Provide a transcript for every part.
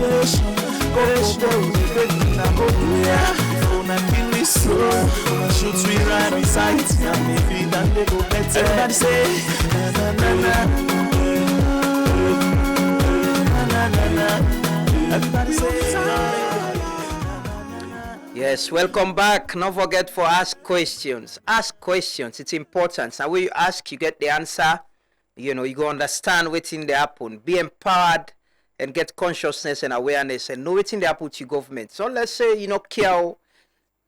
Shoot me right beside and maybe that they go better. Everybody say na na na. Everybody say yes, welcome back. Don't forget for ask questions. Ask questions. It's important. Now when you ask, you get the answer. You know, you go understand what's in the happen. Be empowered and get consciousness and awareness and know what's in the happen to government. So let's say you know care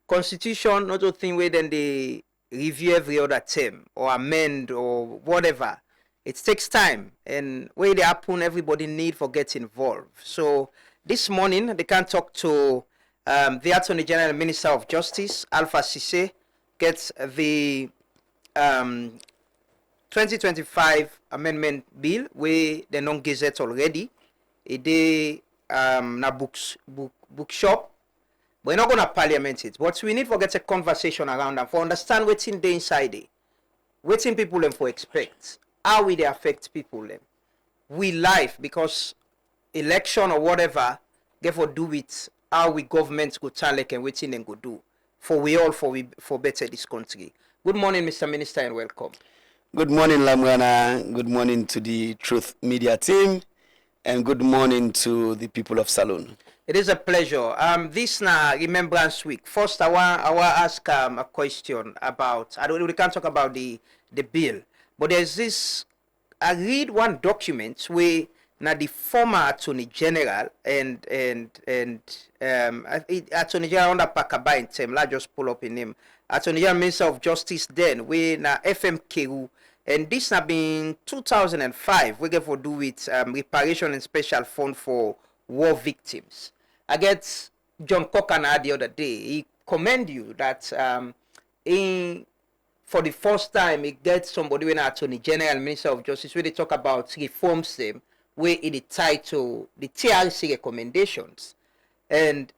constitution, not a thing where then they review every other term or amend or whatever. It takes time, and where they happen, everybody need for get involved. So this morning they can talk to the Attorney General and Minister of Justice, Alpha Sesay, gets the 2025 amendment bill where they non-gazette already. It dey na bookshop. We're not going to parliament it, but we need to get a conversation around them for understand what's in the inside it. What's in people them for expect. How will they affect people them? We life because election or whatever get for do with how we government go tell like and what's in them go do. For we all for better this country. Good morning, Mr. Minister, and welcome. Good morning, Lamrana. Good morning to the Truth Media team, and good morning to the people of Salone. It is a pleasure. This now Remembrance Week. First, I want ask a question about. We can't talk about the bill, but there's this. I read one document where now the former Attorney General and Attorney General under Pakaba in term. Let's just pull up in name. Attorney General Minister of Justice then we na FMKU. And this has been 2005. We get for do with reparation and special fund for war victims. I get John Kokana the other day. He commend you that for the first time he gets somebody when Attorney General Minister of Justice where they talk about reforms them where it is tied to the TRC recommendations. And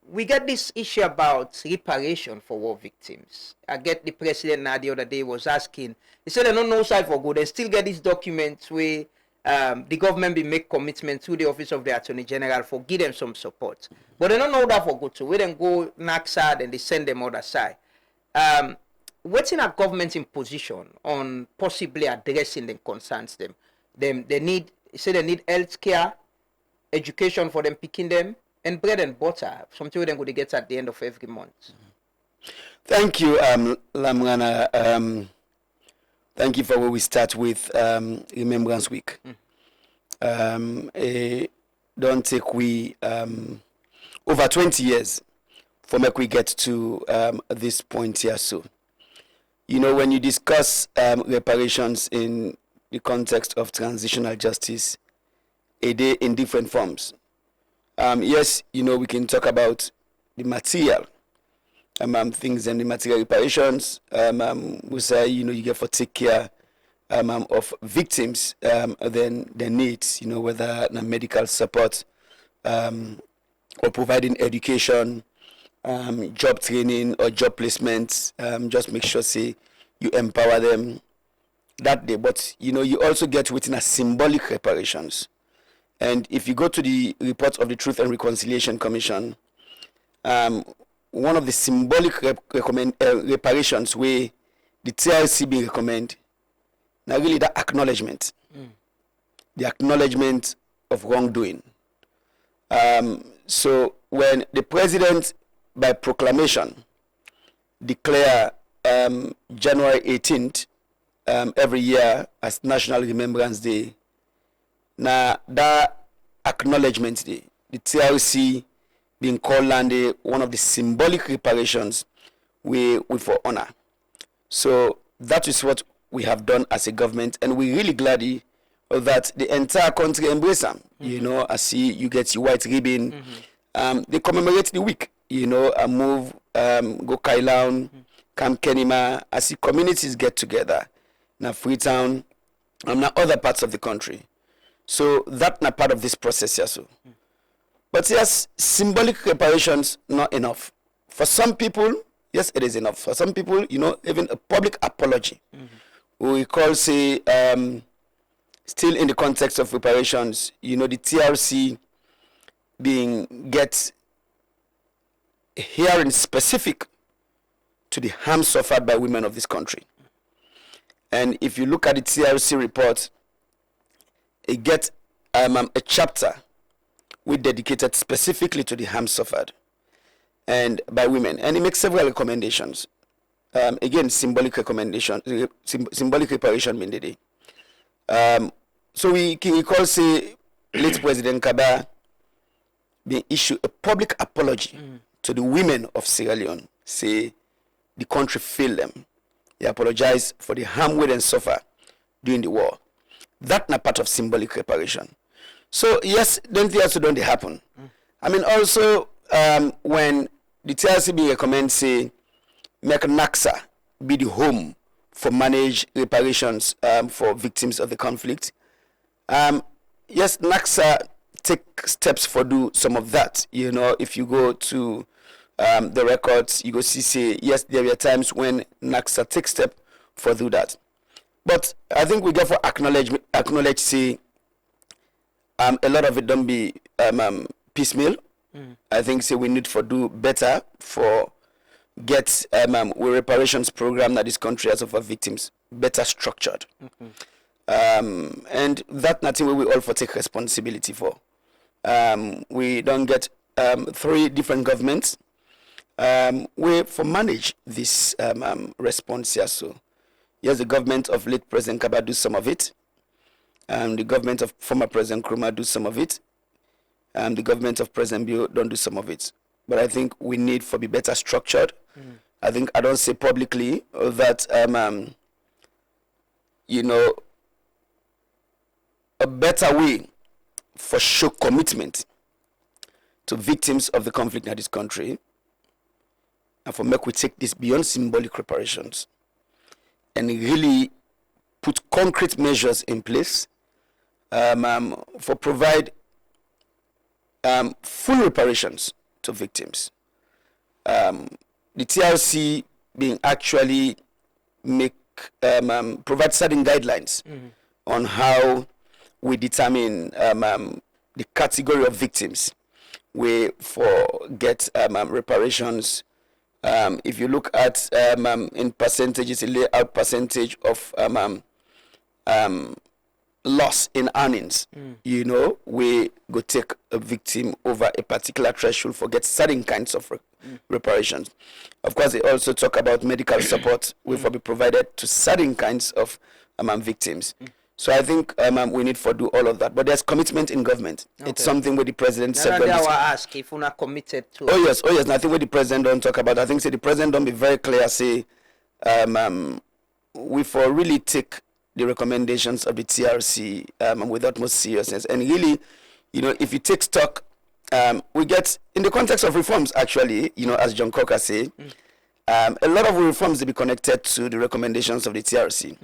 we get this issue about reparation for war victims. I get the president now the other day was asking, he said they don't know side for good. They still get these documents where the government will make commitment to the office of the Attorney General for give them some support. But they don't know that for good too. We then go next side and they send them other side. What's in a government in position on possibly addressing the concerns them? They need health care, education for them picking them, and bread and butter, something they going to get at the end of every month. Thank you, Lamrana. Thank you for where we start with Remembrance Week. Don't take we over 20 years for make we get to this point here. So, you know, when you discuss reparations in the context of transitional justice, a day in different forms. Yes, you know, we can talk about the material things and the material reparations. We say, you know, you get for take care of victims, then their needs, you know, whether medical support or providing education, job training or job placements. Just make sure, say, you empower them that day. But, you know, you also get within a symbolic reparations. And if you go to the report of the Truth and Reconciliation Commission, one of the symbolic reparations where the TRC be recommend, now really the acknowledgement of wrongdoing. So when the president, by proclamation, declare January 18th every year as National Remembrance Day, now that acknowledgement day, the TRC being called one of the symbolic reparations we for honor. So that is what we have done as a government, and we're really glad that the entire country embrace them. You know, I see you get your white ribbon. They commemorate the week. You know, I move, go Kailaun, Camp Kenima. I see communities get together. Now Freetown, now other parts of the country. So that's not part of this process here. So. But yes, symbolic reparations not enough. For some people, yes, it is enough. For some people, you know, even a public apology. We call, say, still in the context of reparations, you know, the TRC being get a hearing specific to the harm suffered by women of this country. And if you look at the TRC report, it gets a chapter we dedicated specifically to the harm suffered and by women, and it makes several recommendations. Again, symbolic recommendation, symbolic reparation mean the day. So we call say late President Kaba being issue a public apology to the women of Sierra Leone. Say the country failed them. They apologize for the harm we then suffer during the war. That's not part of symbolic reparation. So yes, don't think also don't happen. I mean also when the TRCB recommends say make NACSA be the home for managed reparations for victims of the conflict. Yes, NACSA take steps for do some of that. You know, if you go to the records, you go see say yes, there were times when NACSA take step for do that. But I think we get for acknowledge say a lot of it don't be piecemeal. I think say we need for do better for get we reparations program that this country has of our victims better structured. And that nothing we all for take responsibility for. We don't get 3 different governments we for manage this response here. So yes, the government of late President Kaba do some of it. The government of former President Nkrumah do some of it. The government of President Bio don't do some of it. But I think we need for be better structured. I think I don't say publicly that you know, a better way for show commitment to victims of the conflict in this country, and for make we take this beyond symbolic reparations and really put concrete measures in place for provide full reparations to victims. The TRC being actually make provide certain guidelines on how we determine the category of victims we for get reparations. If you look at in percentages, a layout percentage of loss in earnings, you know, we go take a victim over a particular threshold for get certain kinds of reparations. Of course, they also talk about medical support will be provided to certain kinds of victims. So I think we need to do all of that. But there's commitment in government. Okay. It's something where the president said. I will ask if we're not committed to. Oh yes. Nothing where the president don't talk about. I think say the president don't be very clear. Say we for really take the recommendations of the TRC with utmost seriousness. And really, you know, if you take stock, we get in the context of reforms. Actually, you know, as John Coker say, a lot of reforms they be connected to the recommendations of the TRC.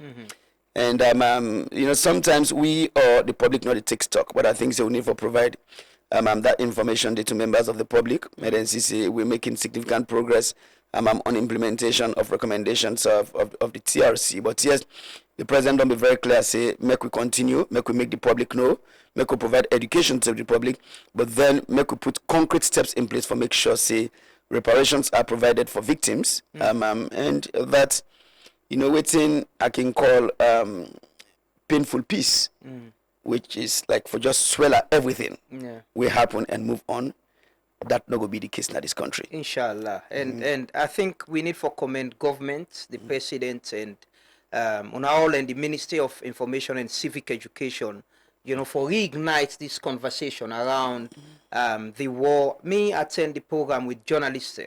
And you know, sometimes we or the public not take stock, but I think so we need to provide that information to members of the public. And then see we're making significant progress on implementation of recommendations of the TRC. But yes, the president don't be very clear. Say make we continue, make we make the public know, make we provide education to the public, but then make we put concrete steps in place for make sure say reparations are provided for victims, and that. You know, waiting I can call painful peace, which is like for just swallow everything will happen and move on. That not going to be the case in this country. Inshallah. And I think we need for commend government, the president, and on all and the Ministry of Information and Civic Education, you know, for reignite this conversation around the war. Me attend the program with journalists.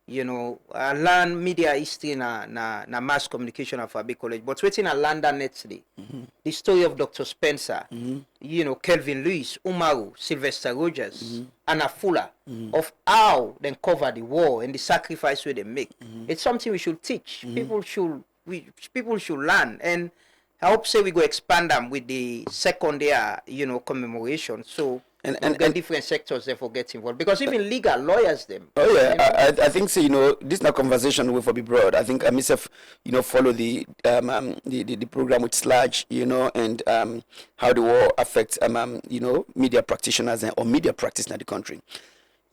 You know, I learn media history na mass communication at Fabi College, but waiting I learn that next the story of Dr. Spencer, you know, Kelvin Lewis, Umaru, Sylvester Rogers, Anna Fuller, of how they cover the war and the sacrifice where they make. It's something we should teach. People should learn, and I hope say we go expand them with the second year, you know, commemoration. So and different sectors therefore get involved, because even legal lawyers them. Oh yeah, I think so. This now conversation will be broad. I think I myself, follow the program with Sludge, and how the war affects media practitioners or media practice in the country.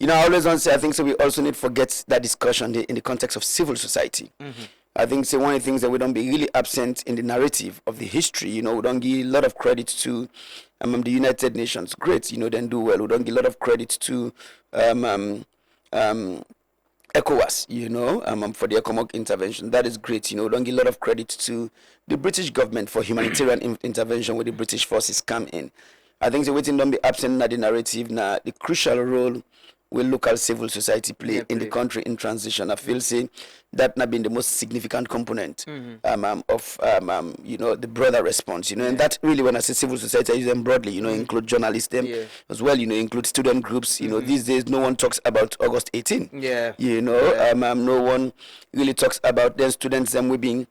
I always want to say I think so. We also need to forget that discussion in the context of civil society. Mm-hmm. I think so. One of the things that we don't be really absent in the narrative of the history. We don't give a lot of credit to the United Nations. Great, then do well. We don't give a lot of credit to ECOWAS, for the economic intervention. That is great. We don't give a lot of credit to the British government for humanitarian intervention where the British forces come in. I think the waiting don't be absent in the narrative. Now the crucial role will local civil society play in the country in transition. I feel say that not been the most significant component of the broader response. And that really, when I say civil society, I use them broadly. Include journalists them as well. Include student groups. These days no one talks about August 18. No one really talks about then students them we being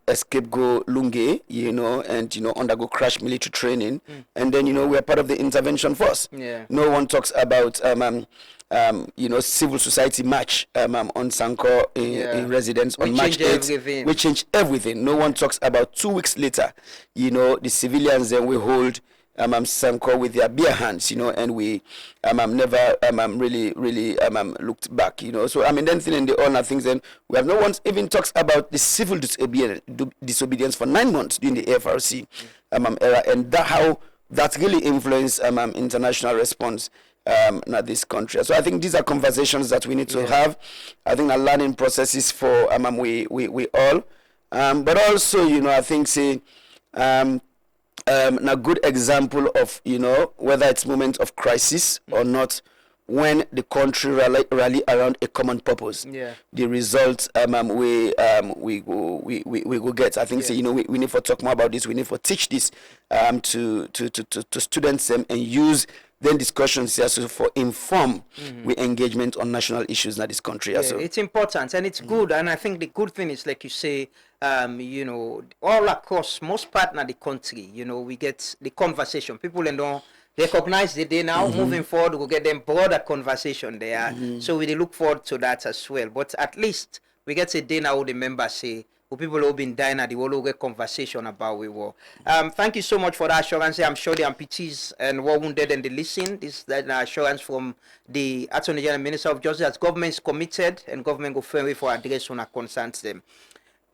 escape go Lunge, and undergo crash military training, and then we are part of the intervention force. No one talks about civil society march on Sanko in residence on March 8th. We change everything. No one talks about 2 weeks later, the civilians then we hold Sanko with their bare hands, and we never really looked back, So then in the honor things, then we have no one even talks about the civil disobedience for 9 months during the AFRC era, and how that really influenced international response in this country. So I think these are conversations that we need to have. I think are learning processes for we all, but also I think say a good example of whether it's moment of crisis or not, when the country rally around a common purpose, the results we go get. I think we need to talk more about this. We need to teach this to students and use then discussions for inform with engagement on national issues in this country. It's important and it's good, and I think the good thing is, like you say, all across most part of the country, we get the conversation. People don't recognize the day now. Moving forward, we'll get them broader conversation there. So we look forward to that as well. But at least we get a day now. The members say, people who have been dying at the whole get conversation about we war. Thank you so much for that assurance. I'm sure the amputees and war wounded and the listen. This is that assurance from the Attorney General Minister of Justice. That government is committed and government go firmly for address when it concerns them.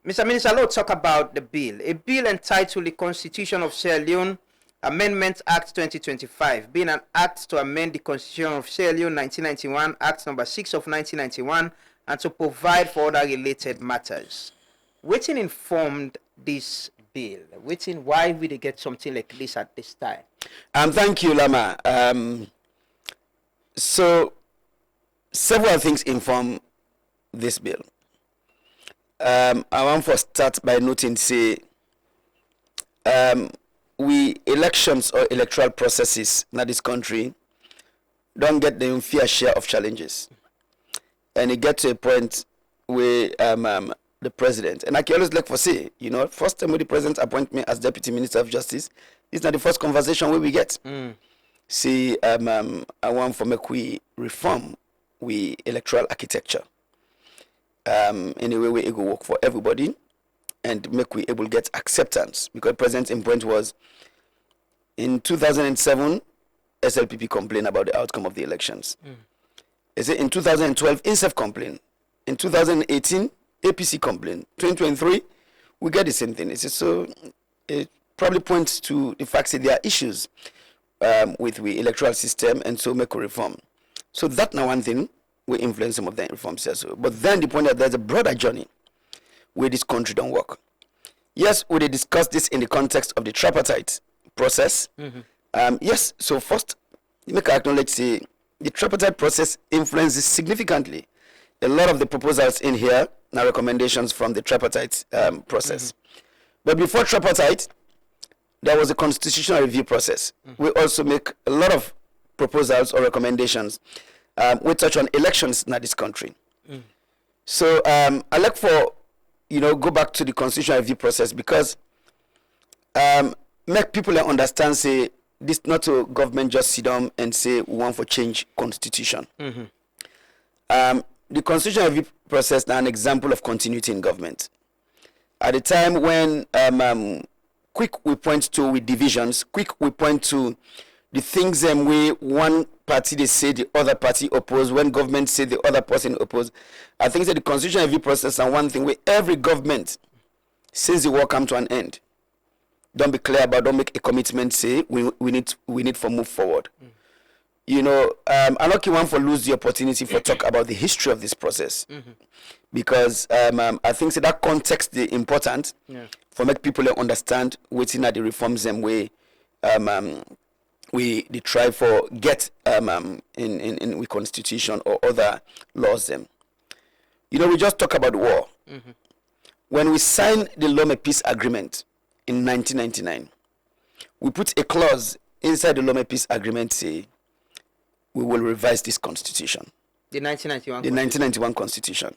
Mr. Minister, let's talk about the bill. A bill entitled the Constitution of Sierra Leone Amendment Act 2025, being an act to amend the Constitution of Sierra Leone 1991, Act number 6 of 1991, and to provide for other related matters. Waiting informed this bill? Why we they get something like this at this time? Thank you, Lama. So several things inform this bill. I want to start by noting say we elections or electoral processes in this country don't get the fair share of challenges, and it gets to a point where the president, and I can always like for say, first time when the president appoint me as Deputy Minister of Justice, it's not the first conversation where we get. See, I want for make we reform we electoral architecture. Anyway, we go work for everybody and make we able get acceptance, because President's intent was in 2007, SLPP complained about the outcome of the elections. Is it in 2012, INSEF complained. In 2018, APC complained. 2023, we get the same thing. So it probably points to the fact that there are issues with the electoral system, and so make a reform. So that now one thing will influence some of the reforms also. But then the point that there's a broader journey where this country don't work. Yes, we discuss this in the context of the tripartite process. Yes, so first, you make acknowledge the tripartite process influences significantly a lot of the proposals in here, now recommendations from the tripartite process. But before tripartite, there was a constitutional review process. We also make a lot of proposals or recommendations. We touch on elections in this country. So I like for, go back to the constitutional review process, because make people understand, say, this not to government just sit down and say we want for change constitution. The constitutional review process now an example of continuity in government. At the time when quick we point to with divisions, quick we point to the things where one party they say the other party oppose, when government say the other person oppose. I think that the constitutional review process and one thing where every government says the war come to an end. Don't be clear about, don't make a commitment, say we need for move forward. You know, I'm not one for lose the opportunity for talk about the history of this process. Because I think that context is important for make people understand what's in the reforms them way we try for get in we constitution or other laws them. You know, we just talk about war. When we signed the Lome Peace Agreement in 1999, we put a clause inside the Lome Peace Agreement say we will revise this constitution. The 1991 The 1991 constitution.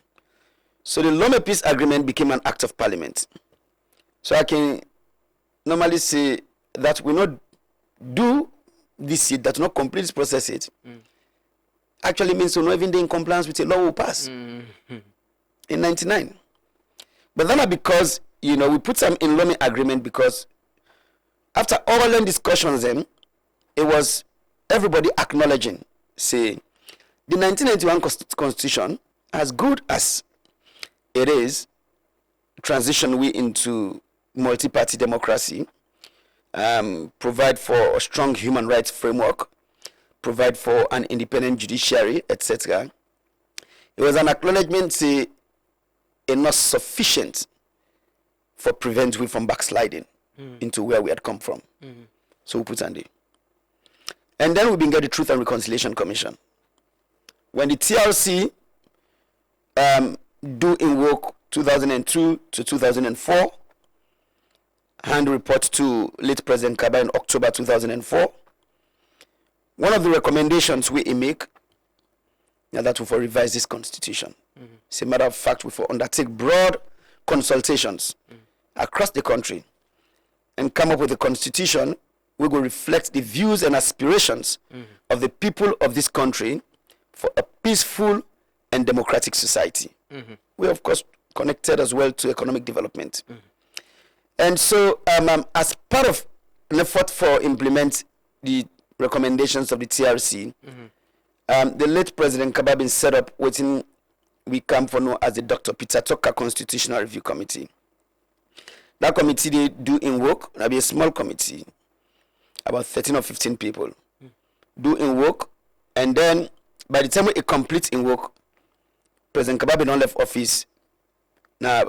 So the Lome Peace Agreement became an act of parliament. So I can normally say that we not do this yet, that not complete this process yet. Actually means we're not even in compliance with the law will pass in 99. But then because, you know, we put some in Lome agreement because after all the discussions then, it was everybody acknowledging, say, the 1991 constitution, as good as it is, transition we into multi-party democracy, provide for a strong human rights framework, provide for an independent judiciary, etc. It was an acknowledgement, say, not sufficient for prevent we from backsliding into where we had come from. So we put on there. And then we been get the Truth and Reconciliation Commission. When the TRC do in work 2002 to 2004, hand report to late President Kaba in October 2004. One of the recommendations we make now that we for revise this constitution. As a matter of fact, we for undertake broad consultations across the country and come up with a constitution we will reflect the views and aspirations of the people of this country for a peaceful and democratic society. We are, of course, connected as well to economic development. And so, as part of an effort for implement the recommendations of the TRC, the late President Kababin set up what we come for know as the Dr. Peter Tucker Constitutional Review Committee. That committee they do in work, that'll be a small committee, about 13 or 15 people, do in work, and then by the time it completes in work, President Kababin not left office. Now,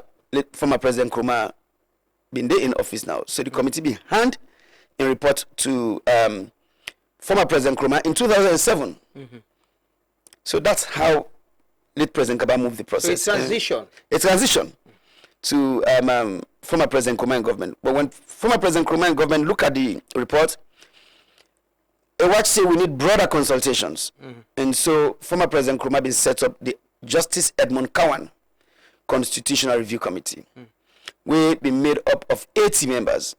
former President Nkrumah been there in office now. So the committee be hand in report to former President Nkrumah in 2007. So that's how late President Kababa moved the process. So transition. A transition to former President Nkrumah and government. But when former President Nkrumah and government look at the report, they watch say we need broader consultations. And so former President Nkrumah been set up the Justice Edmund Cowan Constitutional Review Committee. We been made up of 80 members.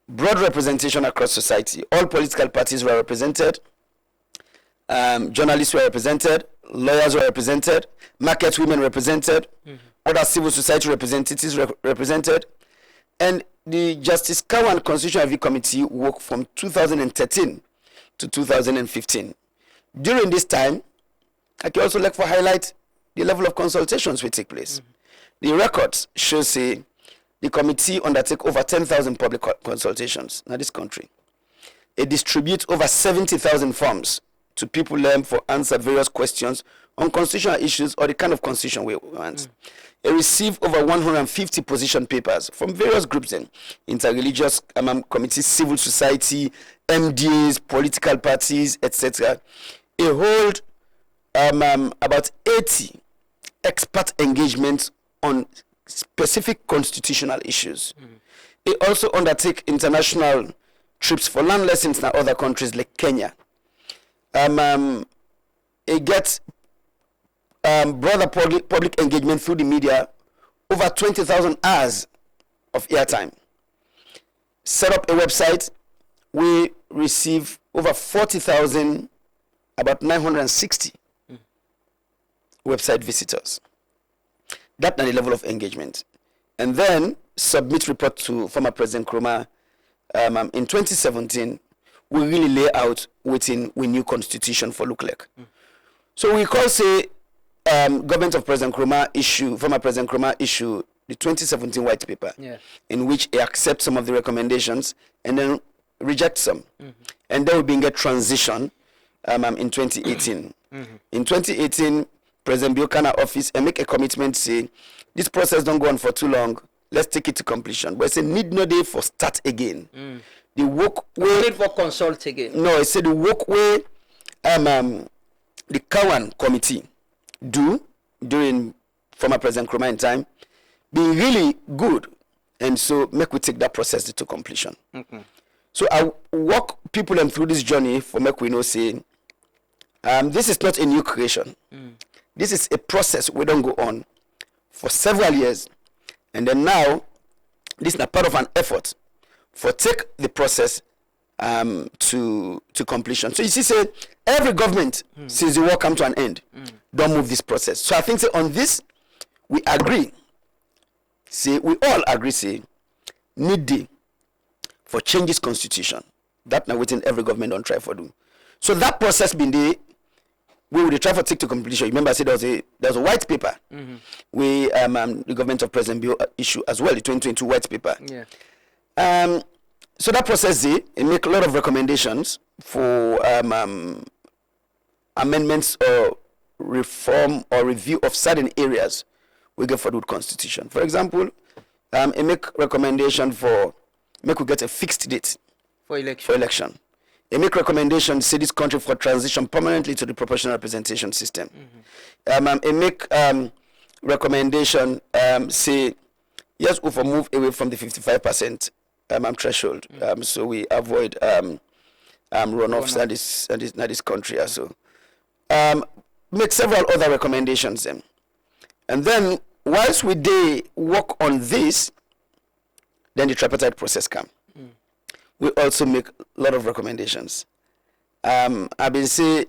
Broad representation across society. All political parties were represented. Journalists were represented. Lawyers were represented. Market women represented. Other civil society representatives represented. And the Justice Cowan Constitutional Review Committee worked from 2013 to 2015. During this time, I can also like to highlight the level of consultations will take place. The records show say the committee undertake over 10,000 public consultations in this country. It distributes over 70,000 forms to people learn for answer various questions on constitutional issues or the kind of constitution we want. It received over 150 position papers from various groups and interreligious committees, civil society, MDAs, political parties, etc. It hold about 80 expert engagements on specific constitutional issues. They also undertake international trips for land lessons in other countries like Kenya. It gets broader public engagement through the media, over 20,000 hours of airtime. Set up a website we receive over 40,000, about 960 website visitors. That's the level of engagement. And then submit report to former President Nkrumah. In 2017, we really lay out within we new constitution for look like. So we call say government of President Nkrumah former President Nkrumah issue the 2017 white paper, in which he accepts some of the recommendations and then rejects some. And then we begin get transition in 2018. In 2018, President Buchanan office and make a commitment say this process don't go on for too long. Let's take it to completion. But it's a need no day for start again. The work way need for consult again. No, it's the work way the Cowan committee do during former President Nkrumah in time being really good, and so make we take that process to completion. So I walk people them through this journey for make we know say this is not a new creation. This is a process we don't go on for several years, and then now this is a part of an effort for take the process to completion. So you see, say every government since the war come to an end, don't move this process. So I think say on this we agree. Say we all agree. Say need day for change this constitution. That now within every government don't try for do. So that process been there. We will try for take to completion. Remember, I said there was a white paper. We the government of President Bio issue as well, the 2022 white paper. So that process it make a lot of recommendations for amendments or reform or review of certain areas we get for the constitution. For example, it make recommendation for make we get a fixed date for election. It make recommendation say this country for transition permanently to the proportional representation system. It make recommendation say yes, we for move away from the 55% threshold, so we avoid runoffs in this country also. Make several other recommendations then. And then whilst we work on this, then the tripartite process come. We also make a lot of recommendations. I've been say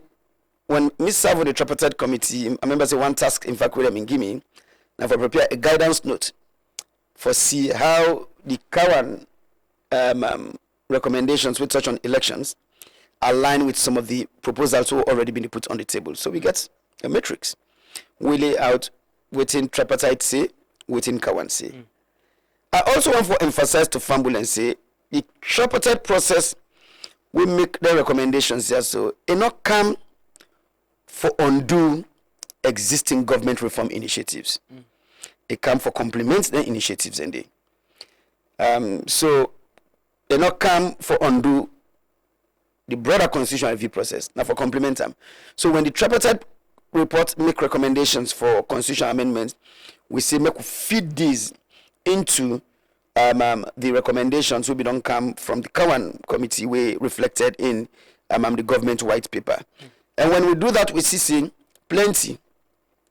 when me serve on the tripartite committee, I remember say one task in fact with them give me now for prepare a guidance note for see how the current recommendations we touch on elections align with some of the proposals who already been put on the table. So we get a matrix. We lay out within tripartite say, within Cowan say. I also want to emphasize to Fambul and say the tripartite process we make the recommendations here, so it not come for undo existing government reform initiatives. It come for complement the initiatives and so it not come for undo the broader constitutional review process, now for complement them. So when the tripartite report make recommendations for constitutional amendments, we say make feed these into the recommendations will be don't come from the Cowan committee we reflected in the government white paper. And when we do that, we see plenty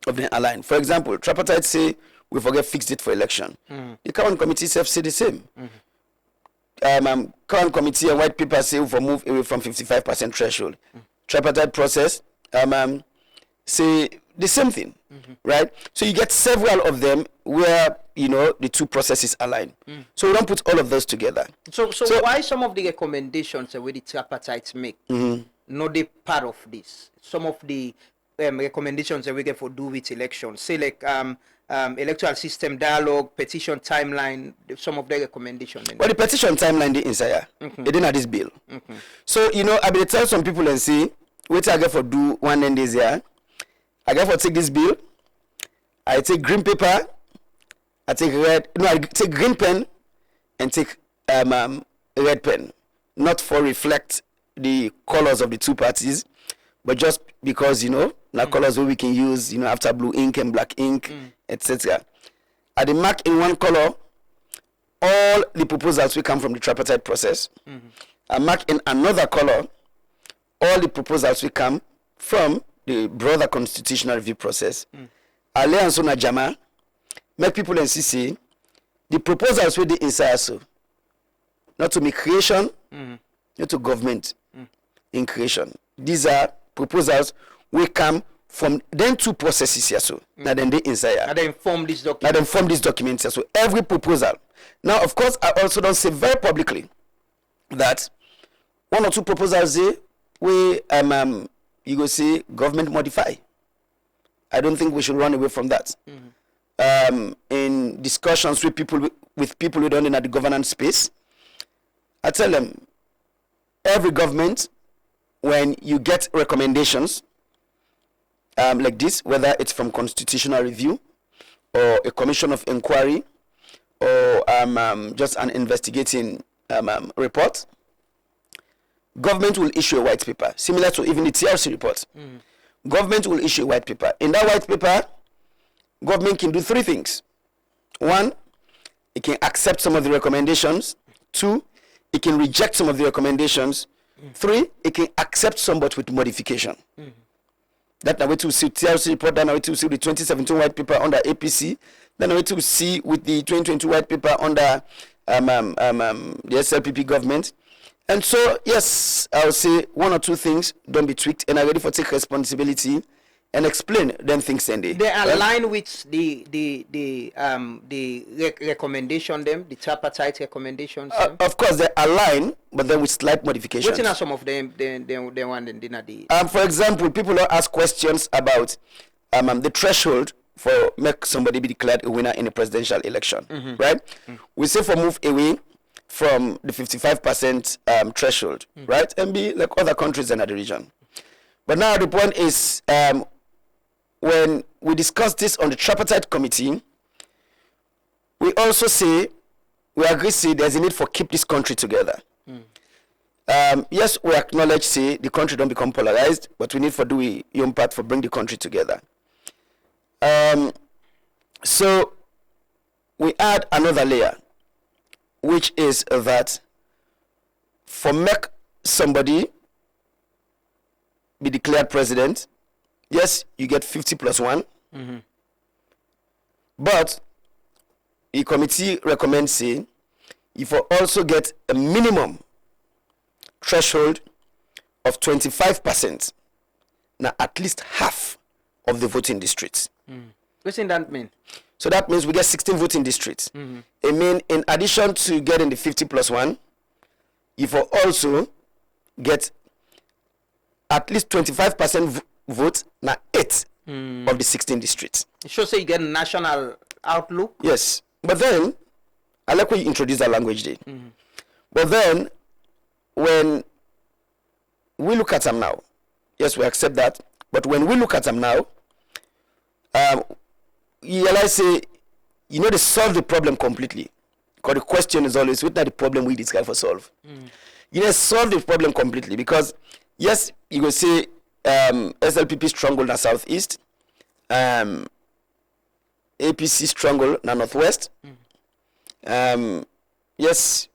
of them align. For example, tripartite say we forget fixed date for election. The Cowan committee self say the same. Cowan committee and white paper say we for move away from 55% threshold. Tripartite process say the same thing, right? So you get several of them where the two processes align. So we don't put all of those together. So why some of the recommendations that the tripartites make not the part of this? Some of the recommendations that we get for do with elections, say like electoral system dialogue, petition timeline, some of the recommendations. Well, the petition timeline the inside, it didn't have this bill. So I will tell some people and say, wait I get for do 1 end days here. I get for take this bill. I take green paper. I take I take green pen and take red pen, not for reflect the colors of the two parties, but just because colors we can use after blue ink and black ink, etc. I the mark in one color all the proposals will come from the tripartite process. I mark in another color all the proposals will come from the broader constitutional review process. Alliance on Jama make people and see the proposals with the inside so not to make creation, not to government in creation. These are proposals we come from then two processes here, so now then they inside and then form this document. now then form this document here. So every proposal. Now, of course, I also don't say very publicly that one or two proposals say we you go say government modify. I don't think we should run away from that. In discussions with people who don't in the governance space, I tell them every government, when you get recommendations like this, whether it's from constitutional review or a commission of inquiry or just an investigating report, government will issue a white paper, similar to even the TRC report. Government will issue a white paper. In that white paper, government can do three things. One, it can accept some of the recommendations. Two, it can reject some of the recommendations. Three, it can accept some but with modification. That now we to see TRC report, then we to see the 2017 white paper under APC, then we to see with the 2020 white paper under the SLPP government. And so, yes, I would say one or two things don't be tweaked, and I'm ready for take responsibility and explain them things. And they align with the recommendation, them the tripartite recommendations. Of course, they align, but then with slight modifications. What are some of them? They want and dinner. For example, people will ask questions about the threshold for make somebody be declared a winner in a presidential election, right? We say for move away from the 55% threshold, right, and be like other countries in the region. But now the point is, when we discuss this on the tripartite committee, we also say, we agree, say there's a need for keep this country together. Yes, we acknowledge, say the country don't become polarized, but we need for do a young part for bring the country together. So we add another layer, which is that for make somebody be declared president, yes, you get 50 plus 1. But the committee recommends, say, if you also get a minimum threshold of 25%, now at least half of the voting districts. What does that mean? So that means we get 16 voting districts. I mean, in addition to getting the 50 plus 1, if you also get at least 25% vote, now 8 of the 16 districts. It should say you get a national outlook. Yes. But then, I like when you introduce that language there. But then, when we look at them now, yes, we accept that. But when we look at them now, you realize, say, you know, they solve the problem completely. Because the question is always, what are the problem we this guy for solve? You know, solve the problem completely. Because, yes, you go say, SLPP stronghold in the southeast, APC stronghold in the northwest. Yes,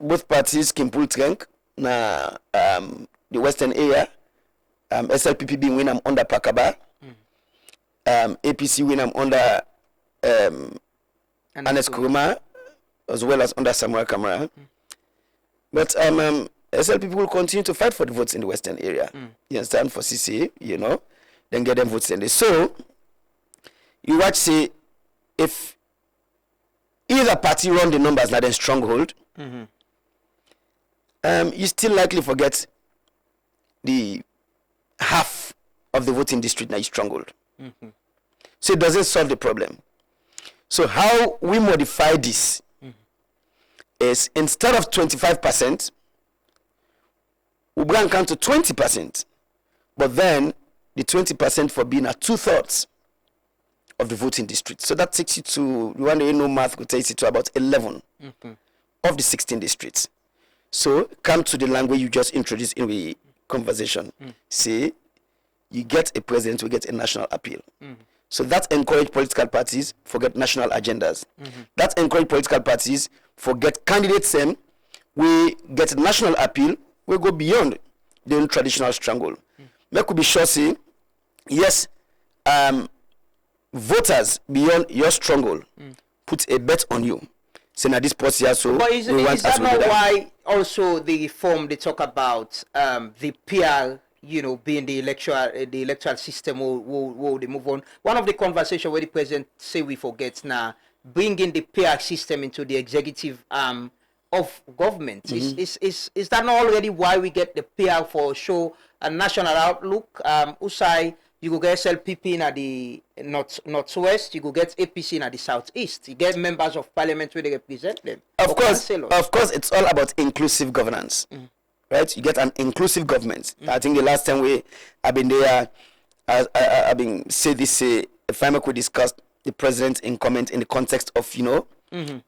both parties can pull strength na the western area. SLPP being win under Pakaba. APC win under Anes Kuruma, as well as under Samuel Kamara. But SLPP will continue to fight for the votes in the western area. You understand? For Sesay, you know, then get them votes in there. So, you watch, say, if either party run the numbers like a stronghold, you still likely forget the half of the voting district that is stronghold. So it doesn't solve the problem. So how we modify this is instead of 25%, we bring down to 20%. But then the 20% for being at 2/3 of the voting district. So that takes you to, you want to know math, could take you to about 11 of the 16 districts. So come to the language you just introduced in the conversation. Say, you get a president, we get a national appeal. So that encourage political parties forget national agendas. That encourage political parties forget candidates them. We get national appeal, we go beyond the traditional struggle. We could be sure say, yes, voters beyond your struggle put a bet on you. say now this policy also. But is that not why also the reform they talk about the PR, being the electoral system will they move on? One of the conversation where the president say we forget now, bringing the PR system into the executive of government. Is that not already why we get the PR for show a national outlook? Usai, you go get SLPP in the northwest, you go get APC in the southeast. You get members of parliament where they represent them. Of course, it's all about inclusive governance, right? You get an inclusive government. I think the last time I've been there, I've been say this. If I could discuss the president in comment in the context of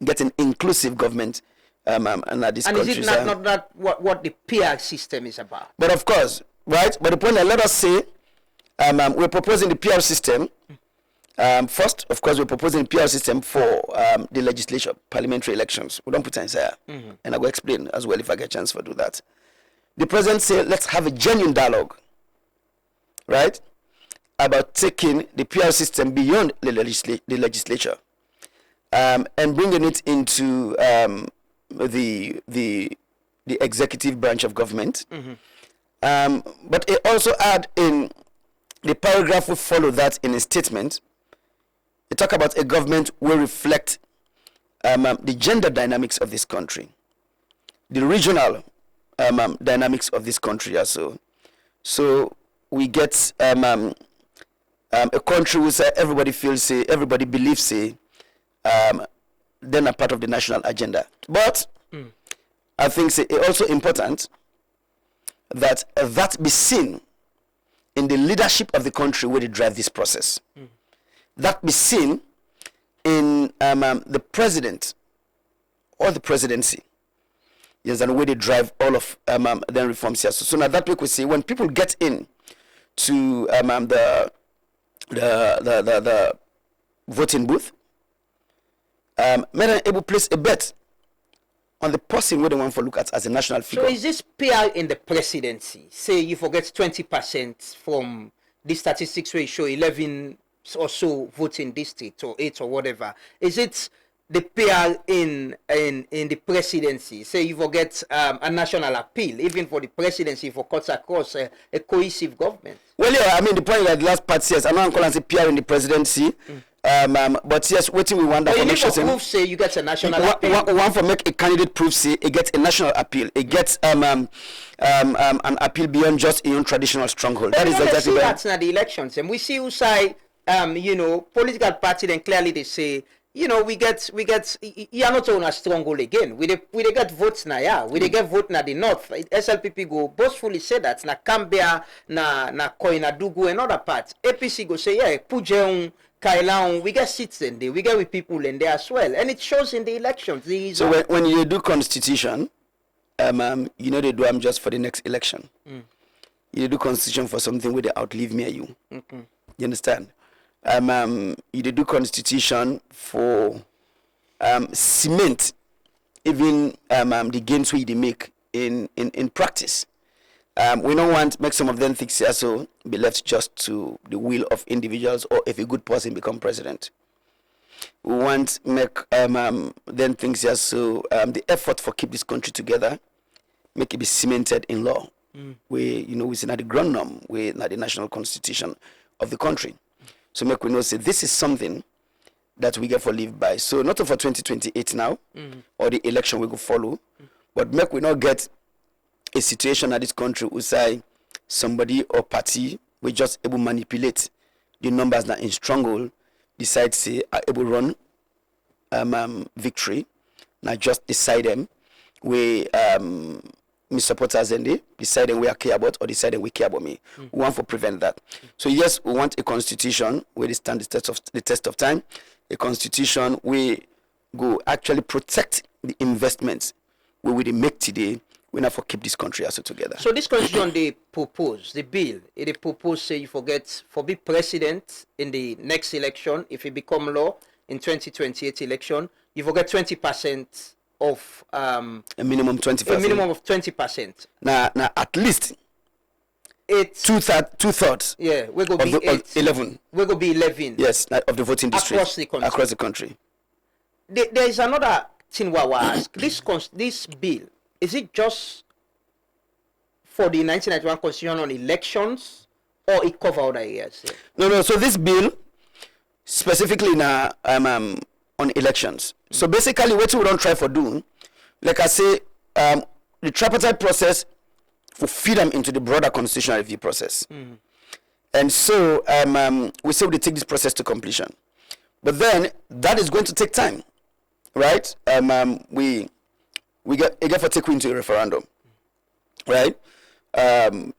getting inclusive government. And this and country, is it not that what the PR system is about? But of course, right? But the point, let us say, we're proposing the PR system. First, of course, we're proposing the PR system for the legislature, parliamentary elections. We don't put it here, and I will explain as well if I get a chance to do that. The president said, let's have a genuine dialogue, right, about taking the PR system beyond the legislature, and bringing it into the executive branch of government. But it also add in the paragraph will follow that in a statement. They talk about a government will reflect the gender dynamics of this country, the regional dynamics of this country also. So we get a country where everybody feels everybody believes then a part of the national agenda. But I think it's also important that that be seen in the leadership of the country where they drive this process. That be seen in the president or the presidency. Yes, and where they drive all of the reforms here. So now that we could see when people get in to the voting booth, men are able to place a bet on the person where they want to look at as a national figure. So is this PR in the presidency? Say you forget 20% from the statistics where you show 11 or so voting districts or 8 or whatever. Is it the PR in the presidency? Say you forget a national appeal, even for the presidency, for cuts across a cohesive government. Well, yeah, I mean the point like the last part says I'm not calling it PR in the presidency. But yes, waiting we want that information. You proof say you get a national appeal. One for make a candidate proof say it gets a national appeal. It gets an appeal beyond just your own traditional stronghold. That is exactly right. That's not the elections, and we see who say political party. Then clearly they say we get you are not on a stronghold again. We get votes now. Yeah, we get vote na the north. SLPP go boastfully say that na Cambia na Koinadugu and other parts. APC go say yeah Pujeung. Kailaun, we get seats in there, we get with people in there as well, and it shows in the elections. So when you do constitution, they do them just for the next election. You do constitution for something where they outlive me or you. You understand? You do constitution for cement, even the gains we make in practice. We don't want to make some of them think so be left just to the will of individuals or if a good person become president. We want to make them think so the effort for keep this country together, make it be cemented in law. We see not the ground norm, we not the national constitution of the country. So make we know say this is something that we get for live by. So not for 2028 now or the election we go follow, but make we not get a situation that this country will say somebody or party will just able manipulate the numbers that in stronghold decide say are able run victory, not just decide them we me supporters and they decide we are care about or decide we care about me. We want to prevent that. So yes, we want a constitution where they stand the test of time, a constitution where go actually protect the investments where we make today. We not for keep this country also together. So this constitution they propose, the bill, they propose say you for be president in the next election, if it become law in 2028 election, you forget 20% of a minimum 20%. A minimum of 20%. Now at least it's two-thirds. Yeah, we're gonna be 11. We're gonna be 11. Yes, of the voting district across the country. Across the country. There is another thing what I ask. This bill, is it just for the 1991 constitution on elections, or it cover other areas? No. So this bill specifically now on elections. So basically, what we don't try for doing, like I say, the tripartite process will feed them into the broader constitutional review process. And so we say we take this process to completion. But then that is going to take time, right? We get for take into a referendum, right?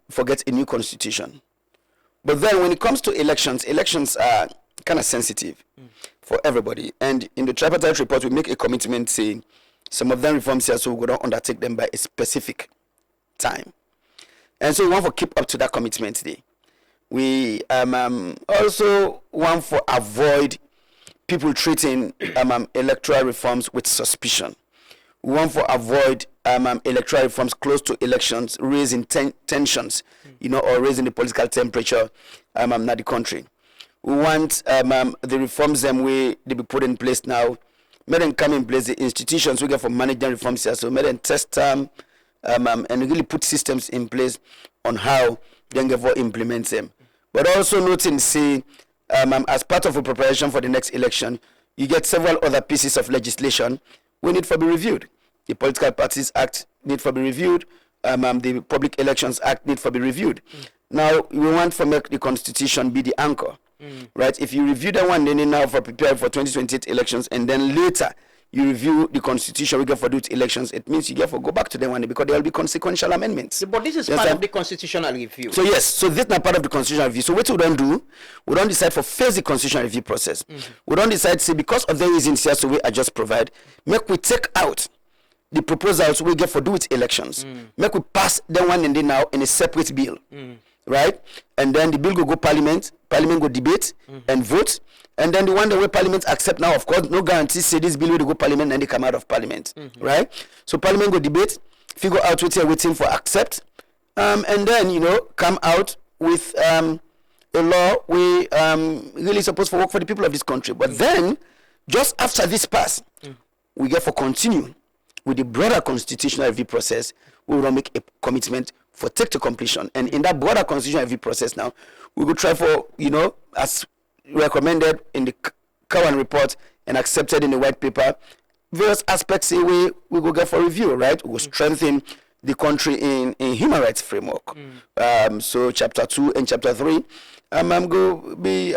Forget a new constitution. But then when it comes to elections are kind of sensitive for everybody. And in the tripartite report, we make a commitment saying some of them reforms here, so we don't undertake them by a specific time. And so we want to keep up to that commitment today. We also want to avoid people treating electoral reforms with suspicion. We want to avoid electoral reforms close to elections, raising tensions, or raising the political temperature in the country. We want the reforms them way they be put in place now. May them come in place the institutions we get for managing reforms here. So may them test them and really put systems in place on how they can implement them. But also noting, say, as part of a preparation for the next election, you get several other pieces of legislation we need to be reviewed. The Political Parties Act need to be reviewed. The Public Elections Act need to be reviewed. Now, we want to make the Constitution be the anchor, right? If you review that one, then now for prepare for 2028 elections, and then later you review the Constitution we get for those elections, it means you get to go back to them one day because there will be consequential amendments. But this is part of the constitutional review. So yes, so this is not part of the constitutional review. So what we don't do, we don't decide for face the constitutional review process. We don't decide, say, because of the reasons here, so we I just provide, make we take out the proposals we get for do with elections. Make we pass that one and then now in a separate bill. Right? And then the bill go parliament go debate and vote. And then the one that we parliament accept now, of course, no guarantee say this bill will go parliament and they come out of parliament. Right? So parliament go debate, figure out what you're waiting for accept, and then, come out with a law we really supposed to work for the people of this country. But then, just after this pass, we get for continue with the broader constitutional review process. We will make a commitment for take to completion. And in that broader constitutional review process now, we will try for, as recommended in the current report and accepted in the white paper, various aspects say we will get for review, right? We will strengthen the country in human rights framework. So chapter 2 and chapter 3 go be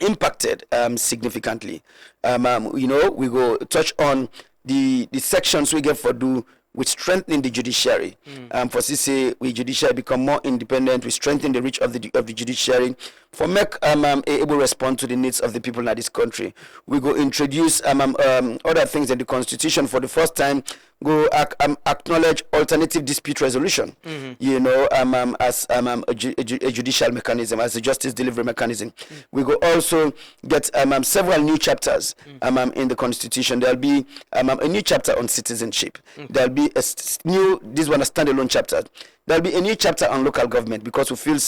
impacted significantly. We go touch on the sections we get for do with strengthening the judiciary. For Sesay, we judiciary become more independent. We strengthen the reach of the judiciary for make able respond to the needs of the people in this country. We go introduce other things in the constitution for the first time. Go acknowledge alternative dispute resolution. As a judicial mechanism, as a justice delivery mechanism. We go also get several new chapters in the constitution. There'll be a new chapter on citizenship. There'll be a standalone chapter. There'll be a new chapter on local government because we feel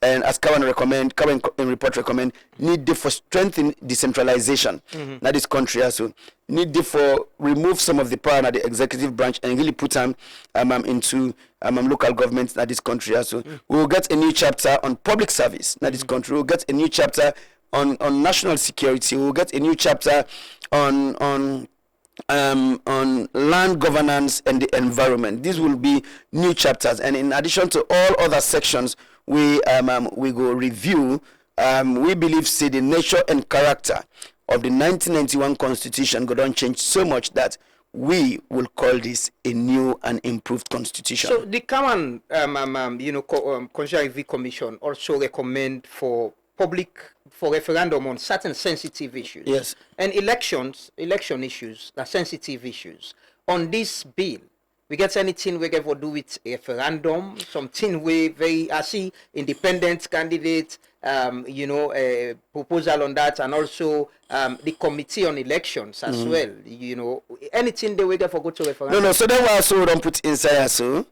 and as current report recommend, need for strengthen decentralization. Now this country also need for remove some of the power of the executive branch and really put them into local government in this country also. We will get a new chapter on public service in this country. We'll get a new chapter on national security. We'll get a new chapter on land governance and the environment. These will be new chapters, and in addition to all other sections we go review, we believe the nature and character of the 1991 constitution go don't change so much that we will call this a new and improved constitution. So the common Constitutional Review Commission also recommend for referendum on certain sensitive issues. Yes. And election issues, the sensitive issues. On this bill, we get anything we get to do with referendum, something we I see independent candidate, a proposal on that, and also the committee on elections as well. Anything they we get for go to referendum. No. So that was also don't put inside also.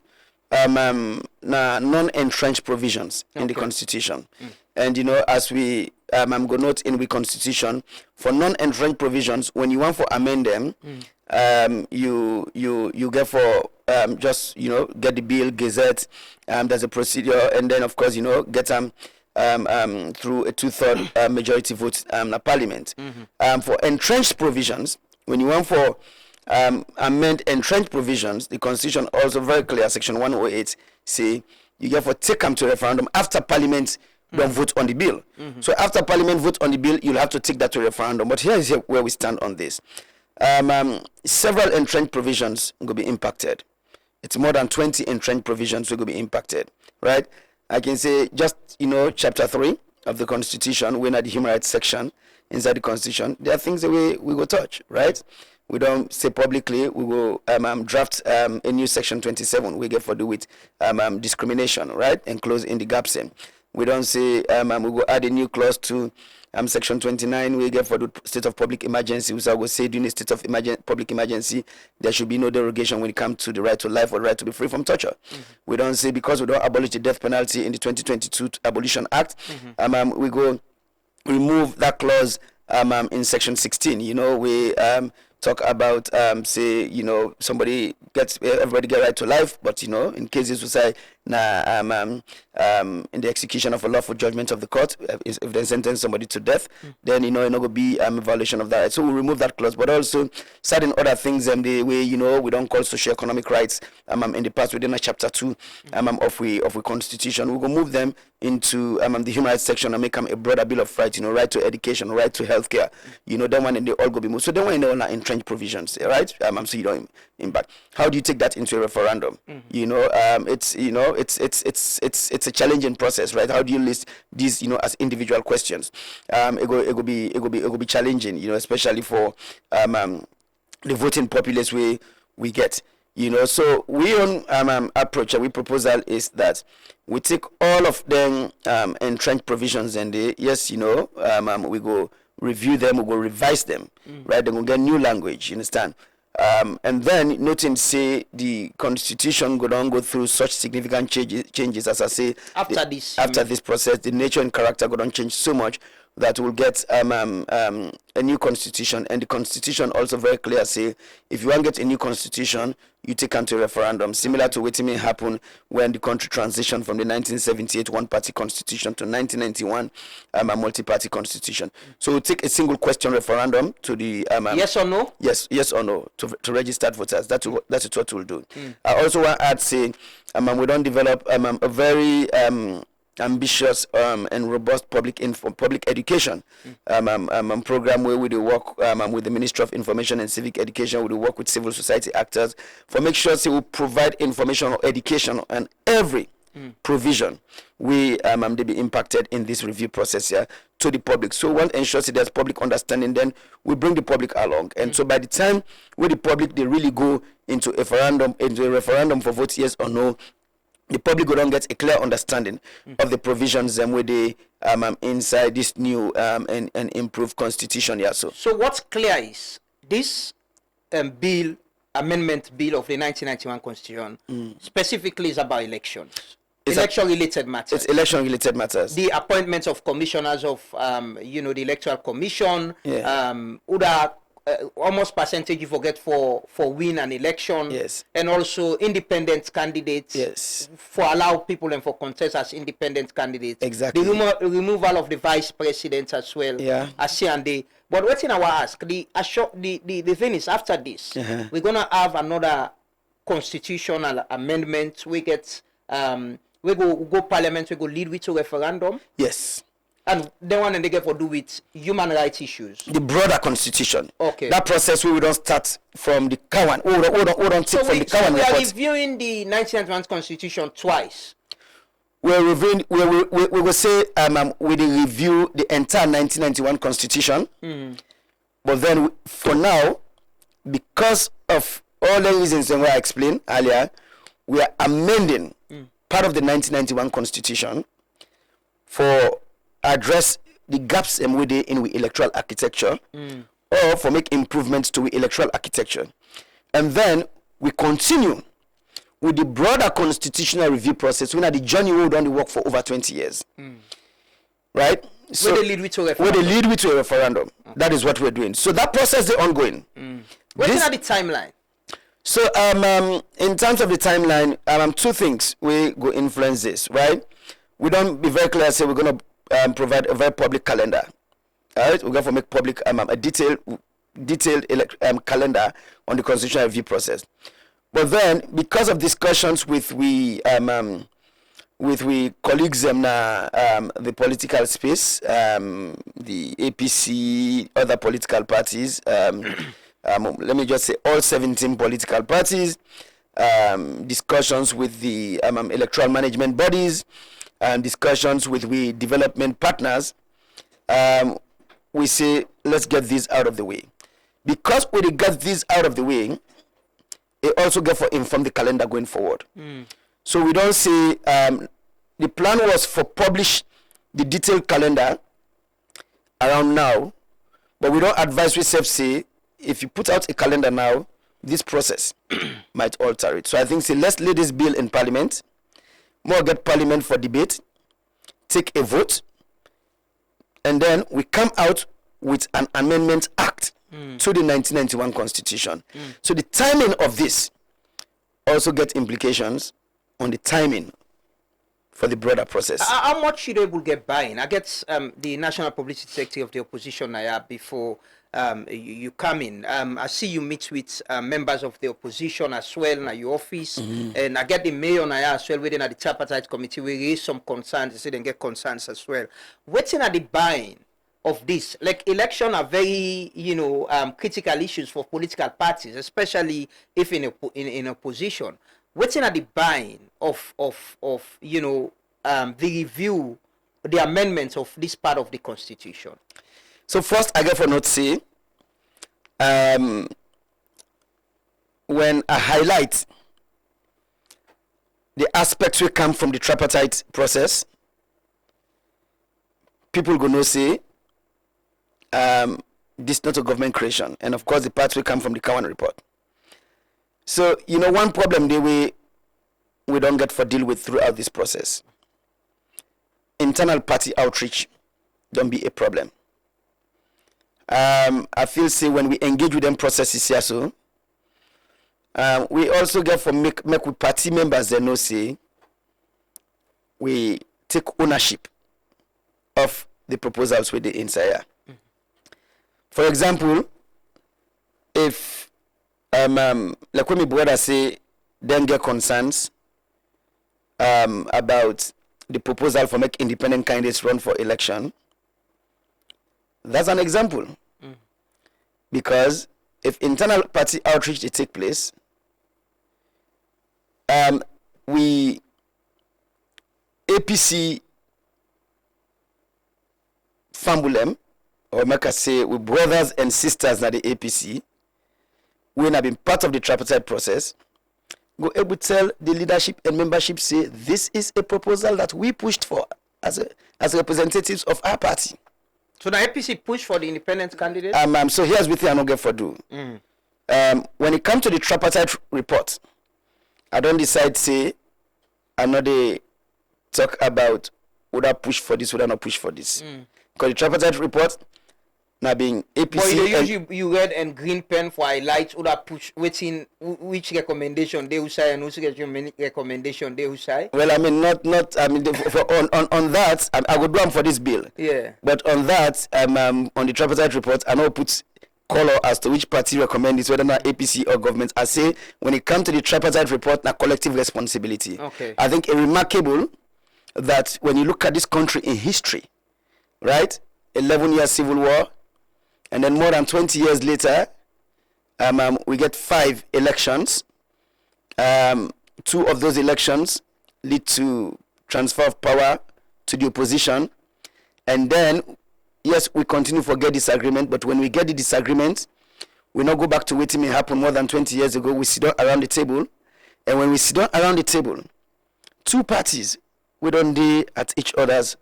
non-entrenched provisions in the Constitution. And, as we go note in the Constitution, for non-entrenched provisions, when you want to amend them, you get for just, get the bill, gazette, there's a procedure, and then, of course, get them through a 2/3 majority vote Parliament. For entrenched provisions, when you want for amend entrenched provisions, the Constitution also very clear, Section 108, say you get for take them to referendum after Parliament don't vote on the bill. So after Parliament vote on the bill, you'll have to take that to referendum. But here is where we stand on this. Several entrenched provisions will be impacted. It's more than 20 entrenched provisions will be impacted, right? I can say just, Chapter 3 of the Constitution, we're at the human rights section inside the Constitution. There are things that we go touch, right? We don't say publicly, we will draft a new Section 27. We get for do with discrimination, right? And close in the gaps in. We don't say we will add a new clause to Section 29. We get for the state of public emergency. We will say during the state of public emergency, there should be no derogation when it comes to the right to life or the right to be free from torture. We don't say because we don't abolish the death penalty in the 2022 Abolition Act, we go remove that clause in Section 16. We talk about somebody everybody get right to life, but in cases we say in the execution of a lawful judgment of the court, if they sentence somebody to death, then it not going be a violation of that. So we remove that clause, but also certain other things the way we don't call socio-economic rights in the past within Chapter 2 of we Constitution. We will move them into the human rights section and make them a broader bill of rights, right to education, right to healthcare, that one, and they all go be moved. So then when they are entrenched provisions, right? So you don't impact. How do you take that into a referendum? It's a challenging process, right? How do you list these, as individual questions? It will be challenging, especially for the voting populace we get. So we on approach, we proposal is that we take all of them entrenched provisions and we go review them, we go revise them, right? Then we'll get new language, you understand? And then noting say the Constitution go through such significant changes as I say after this process, the nature and character go down change so much that we'll get a new Constitution, and the Constitution also very clear say if you want to get a new Constitution, you take them to a referendum, similar to what may happen when the country transitioned from the 1978 one-party Constitution to 1991 a multi-party Constitution. So we'll take a single question referendum to the yes or no. Yes or no to registered voters. That's what we'll do. I also want to add say we don't develop a very ambitious and robust public education program where we do work with the Ministry of Information and Civic Education. We do work with civil society actors for make sure we provide information or education and every provision we they be impacted in this review process here to the public. So one ensures there's public understanding, then we bring the public along. And so by the time where the public they really go into a referendum for vote yes or no, the public will don't get a clear understanding of the provisions where they inside this new and improved Constitution. Yeah. So what's clear is this amendment bill of the 1991 Constitution specifically is about elections. Election-related matters. It's election-related matters. The appointments of commissioners of the Electoral Commission. Other almost percentage you forget for win an election. Yes. And also independent candidates. Yes. For allow people and for contest as independent candidates. Exactly. The removal of the vice president as well. Yeah. As C&D. But what's in our ask? The thing is after this, we're gonna have another constitutional amendment. We get we go parliament, we go lead with a referendum. Yes. And then one and they get for do with human rights issues. The broader Constitution. Okay. That process we don't start from the Cowan. We don't take from the Cowan we report. are reviewing the 1991 Constitution twice. We're reviewing. We will say we will review the entire 1991 Constitution. But then for now, because of all the reasons that I explained earlier, we are amending part of the 1991 Constitution for address the gaps in the electoral architecture or for make improvements to the electoral architecture. And then we continue with the broader constitutional review process, we know the journey we done the work for over 20 years. Right? So Where they lead with to a where referendum. they lead with to a referendum. That is what we're doing. So that process is ongoing. What's This- in the timeline? So in terms of the timeline, two things we go influence this, right? We don't be very clear. Say we're gonna provide a very public calendar. All right, we're going to make public a detailed calendar on the constitutional review process. But then, because of discussions with we colleagues in the political space, the APC, other political parties, let me just say all 17 political parties, discussions with the electoral management bodies, and discussions with we development partners, we say, let's get this out of the way. Because we get this out of the way, it also get for inform the calendar going forward. So we don't say, the plan was for publish the detailed calendar around now, but we don't advise we say, if you put out a calendar now, this process might alter it. So I think, say, let's lay this bill in Parliament, more get Parliament for debate, take a vote, and then we come out with an amendment act to the 1991 Constitution. So the timing of this also gets implications on the timing for the broader process. How much should able get buy-in? I get the National Publicity Secretary of the Opposition Naya before you come in. I see you meet with members of the opposition as well in your office, and I get the mayor Naya as well within the tripartite committee. We raise some concerns, they say they get concerns as well. What's in the buy-in of this? Like election are very critical issues for political parties, especially if in opposition. What's in the buy-in of the review, the amendments of this part of the Constitution? So first, I get for not say, when I highlight the aspects we come from the tripartite process, people gonna say, this not a government creation, and of course the parts will come from the Cowan report. So one problem we don't get for deal with throughout this process. Internal party outreach don't be a problem. I feel say when we engage with them processes here, so we also get for make with party members they know say we take ownership of the proposals with the inside. For example, if like when my brother say then get concerns about the proposal for make independent candidates run for election, that's an example. Because if internal party outreach they take place, we APC family, or make us say we brothers and sisters na the APC, we have been part of the tripartite process, go able to tell the leadership and membership say this is a proposal that we pushed for as representatives of our party. So the APC push for the independent candidate? So here's what I don't get for do. When it comes to the tripartite report, I don't decide say I know they talk about would I push for this, would I not push for this. Because the tripartite report now being APC. But usually you red and green pen for highlights would I push waiting which recommendation they will say and which recommendation they will say. Well, I mean not I mean on that I would do them for this bill. Yeah. But on that on the tripartite report I know put color as to which party recommend this, whether not APC or government. I say when it comes to the tripartite report, na collective responsibility. Okay. I think it remarkable that when you look at this country in history, right, 11 years civil war, and then more than 20 years later, we get 5 elections. 2 of those elections lead to transfer of power to the opposition, and then yes, we continue to get disagreement, but when we get the disagreement, we not go back to what may happen more than 20 years ago. We sit down around the table, and when we sit down around the table, 2 parties, we don't be at each other's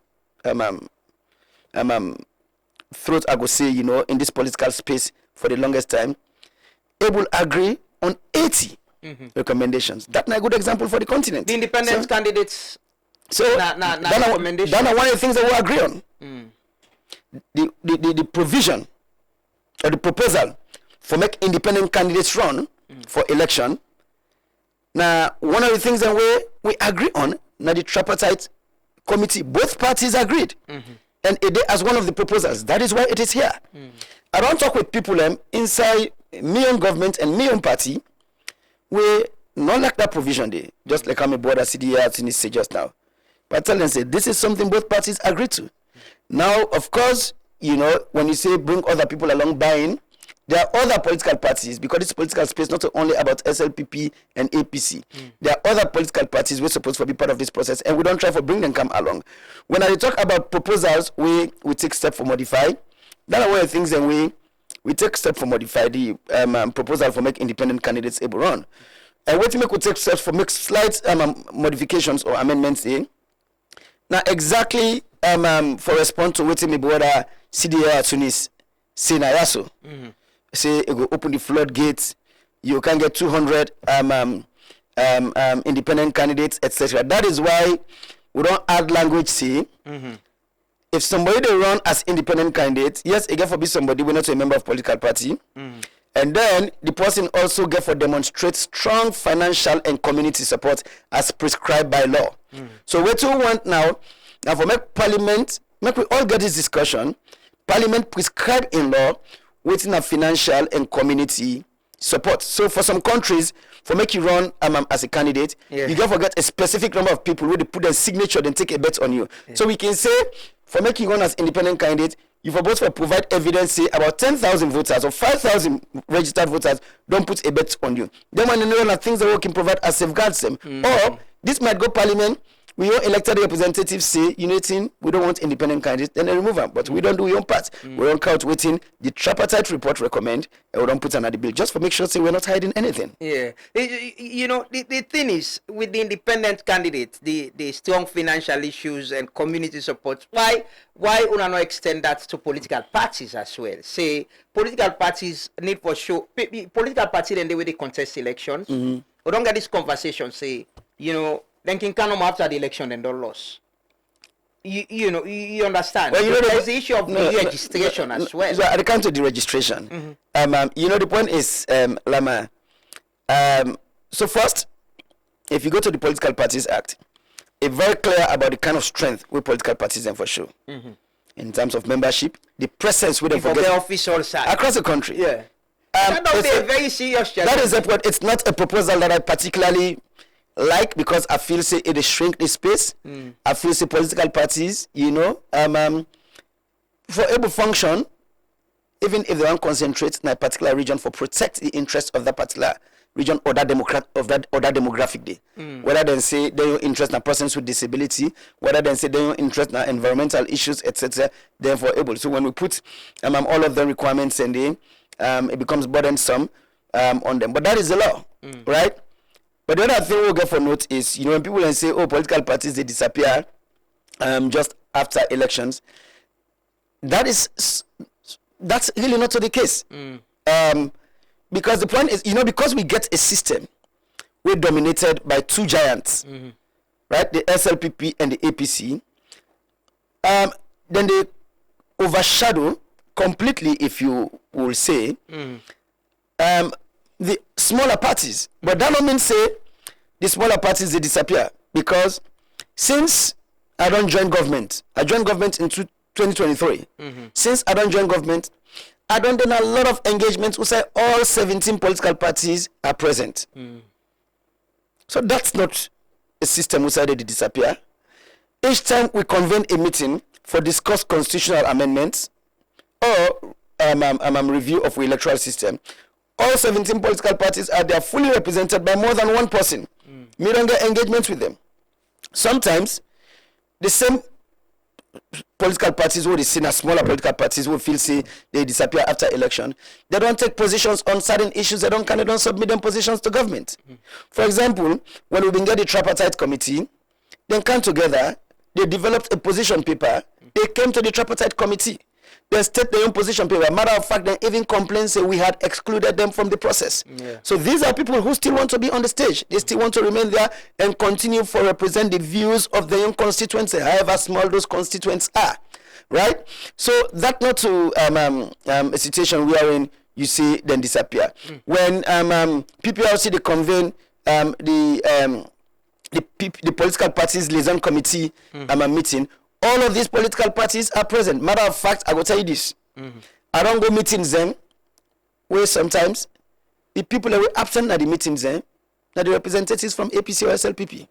throat, I go say, in this political space for the longest time, able agree on 80 recommendations. That's a good example for the continent. The independent candidates. So recommendation. That's one of the things that we agree on. The provision or the proposal for make independent candidates run for election. Now, one of the things that we agree on, now the tripartite committee, both parties agreed. And it as one of the proposals. That is why it is here. I don't talk with people inside me own government and me own party. We not like that provision there. Just like I'm a border CDA say just now. But I tell them, say, this is something both parties agree to. Now, of course, when you say bring other people along buying, there are other political parties, because this political space not only about SLPP and APC. There are other political parties we're supposed to be part of this process, and we don't try to bring them come along. When I talk about proposals, we take step for modify. That are one of the things that we take step for modify the proposal for make independent candidates able run. And what we take steps for make slight modifications or amendments in. Now exactly for respond to what my brother CDA Tunis say na yaso. Say it go open the floodgates. You can get 200 independent candidates, etc. That is why we don't add language. Say if somebody they run as independent candidate, yes, it get for be somebody we're not a member of political party, and then the person also get for demonstrate strong financial and community support as prescribed by law. So what we want now for make parliament, make we all get this discussion. Parliament prescribe in law waiting a financial and community support. So for some countries, for make you run as a candidate, you get to get a specific number of people where they put their signature and take a bet on you. So we can say for making run as independent candidate, you for both for provide evidence, say about 10,000 voters or 5,000 registered voters don't put a bet on you. Then when you know that things that we can provide as safeguards them. Or this might go parliament. We all elected representatives say, we don't want independent candidates, then they remove them. But we don't do your own part. We don't count waiting. The tripartite report recommend, and we don't put another bill just for make sure say we're not hiding anything. Yeah. The thing is, with the independent candidates, the strong financial issues and community support, why would I not extend that to political parties as well? Say, political parties need for sure, political parties then the way they contest elections. We don't get this conversation, say, then can come after the election and don't lose. You understand? Well, there's the issue of registration as well. So I come to the registration. The point is, Lama. So first, if you go to the Political Parties Act, it's very clear about the kind of strength with political parties and for sure. In terms of membership, the presence with them for the official side across the country. Yeah. That would be a very serious challenge. That is the point. It's not a proposal that I particularly like, because I feel say it shrink the space. I feel say political parties, for able function, even if they want to concentrate in a particular region for protect the interests of that particular region or that demographic day. Whether they say they interest in persons with disability, whether they say they interest in environmental issues, etc. Therefore able. So when we put all of the requirements and it becomes burdensome on them. But that is the law, right? But the other thing we'll get for note is, when people say, political parties, they disappear just after elections, that's really not the case. Because the point is, because we get a system, we're dominated by two giants, right? The SLPP and the APC. Then they overshadow completely, if you will say, the smaller parties. But that don't mean say the smaller parties they disappear, because since I don't join government, I joined government in 2023. Since I don't join government, I don't do a lot of engagements. We say all 17 political parties are present. So that's not a system we say they disappear. Each time we convene a meeting for discuss constitutional amendments or review of the electoral system, all 17 political parties are there fully represented by more than one person. We don't get engagement with them. Sometimes the same political parties who they see as smaller political parties who feel say they disappear after election, they don't take positions on certain issues, they don't submit them positions to government. For example, when we get the tripartite committee, they come together, they developed a position paper, they came to the tripartite committee. They state their own position paper. Matter of fact, they even complain, say we had excluded them from the process. Yeah. So these are people who still want to be on the stage. They still want to remain there and continue to represent the views of their own constituency, however small those constituents are. Right? So that not to a situation we are in, you see, then disappear. When PPRC, they convene the political parties liaison committee meeting, all of these political parties are present. Matter of fact, I will tell you this. I don't go meetings them where sometimes the people that were absent at the meetings them are the representatives from APC or SLPP.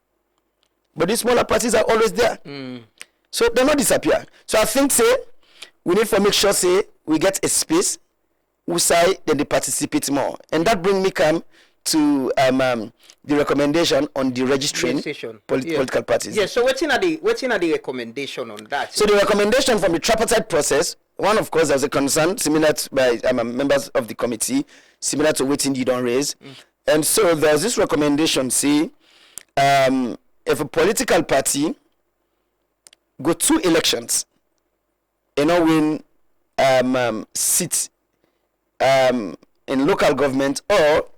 But these smaller parties are always there. So they not disappear. So I think say we need to make sure say we get a space who say then they participate more. And that brings me to the recommendation on the registering political parties. Yeah, so what's in the recommendation on that? So the recommendation from the tripartite process, one of course there's a concern similar to by members of the committee, similar to what you don't raise. And so there's this recommendation, see, if a political party go 2 elections and not win seats in local government or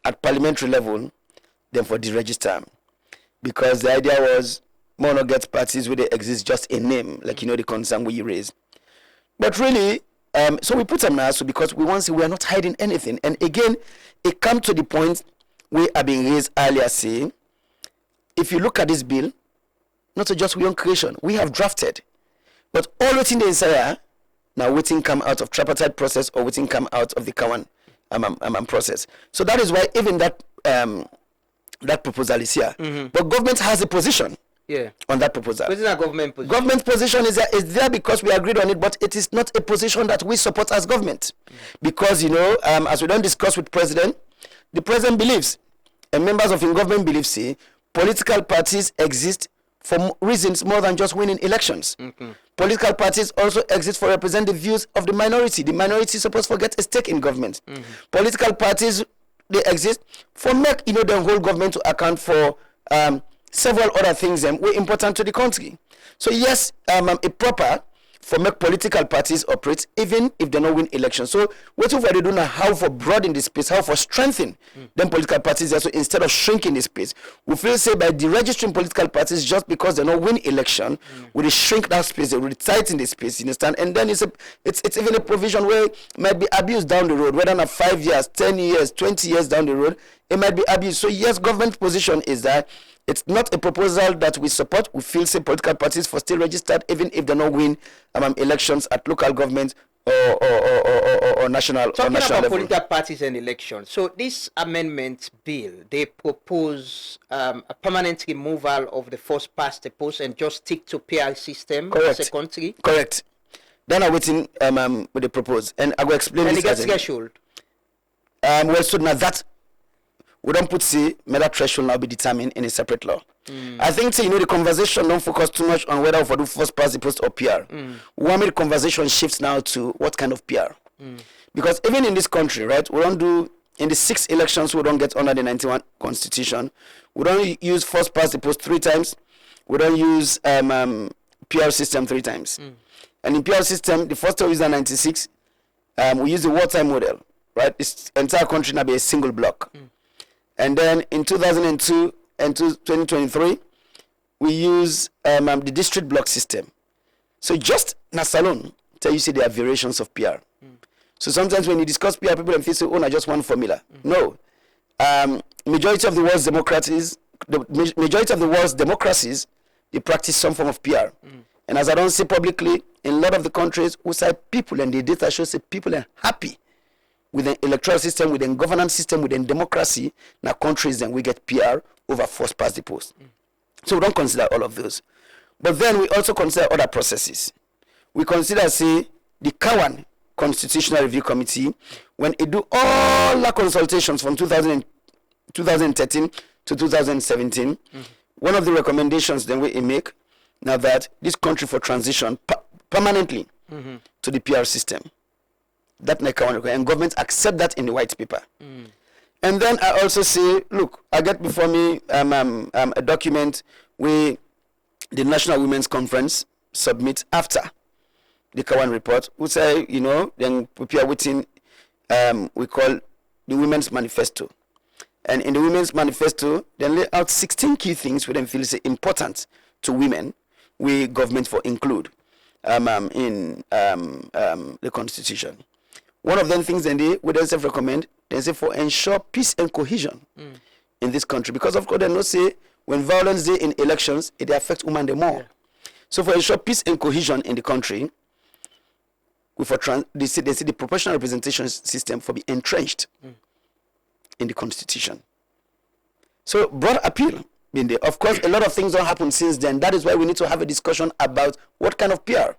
at parliamentary level, then for deregister. Because the idea was more not get parties where they exist just a name, like the concern we raise. But really, so we put them now, so because we want to say we are not hiding anything. And again, it comes to the point we are being raised earlier saying, if you look at this bill, not just we own creation, we have drafted. But all waiting the inside now waiting come out of tripartite process or waiting come out of the Kawan process. So that is why even that that proposal is here. But government has a position on that proposal. What is that government position? Government position is there because we agreed on it, but it is not a position that we support as government. Because, as we don't discuss with President, the President believes, and members of the government believe, say, political parties exist for reasons more than just winning elections. Political parties also exist for represent the views of the minority. The minority is supposed to get a stake in government. Political parties, they exist for make the whole government to account for several other things that were important to the country. So yes, a proper for make political parties operate even if they don't win elections. So what if they do now how for broaden the space, how for strengthen them political parties also instead of shrinking the space. We feel say by deregistering political parties just because they don't win election, we shrink that space, they will tighten the space, you understand? And then it's even a provision where it might be abused down the road, whether not 5 years, 10 years, 20 years down the road, it might be abused. So yes, government position is that it's not a proposal that we support. We feel say political parties for still registered even if they don't win elections at local government or national Talking or national about level. political parties and elections. So this amendment bill, they propose a permanent removal of the first past the post and just stick to PR system as a country. Correct. Then I'm waiting with the propose, and I will explain. And this it gets as threshold. Well, so now that we don't put say that threshold now be determined in a separate law. I think the conversation don't focus too much on whether for do first past the post or PR. We want the conversation shifts now to what kind of PR. Because even in this country, right, we don't do in the 6 elections we don't get under the 91 constitution. We don't use first past the post 3 times. We don't use PR system 3 times. And in PR system, the first time we used in 96, we use the wartime model, right? This entire country now be a single block. And then in 2002 and 2023, we use the district block system. So just Nasalon, tell you say there are variations of PR. So sometimes when you discuss PR, people feel say, I just one formula. No. Majority of the world's democracies, they practice some form of PR. And as I don't say publicly, in a lot of the countries, we say people, and the data shows that people are happy with the electoral system, with the governance system, with the democracy, now countries, then we get PR over first past the post. So we don't consider all of those. But then we also consider other processes. We consider, say, the Kawan Constitutional Review Committee, when it do all the consultations from 2013 to 2017, one of the recommendations then we make, now that this country for transition permanently to the PR system. That and government accept that in the white paper. And then I also say, look, I get before me a document where the National Women's Conference submit after the Kawan report, we say, then prepare within we call the Women's Manifesto. And in the Women's Manifesto, they lay out 16 key things we then feel is important to women, we government for include in the Constitution. One of them things then we then recommend, they say for ensure peace and cohesion in this country. Because of course they know say when violence day in elections, it affects women the more. Yeah. So for ensure peace and cohesion in the country, they see the proportional representation system for be entrenched in the Constitution. So broad appeal been there. Of course, a lot of things don't happen since then. That is why we need to have a discussion about what kind of PR.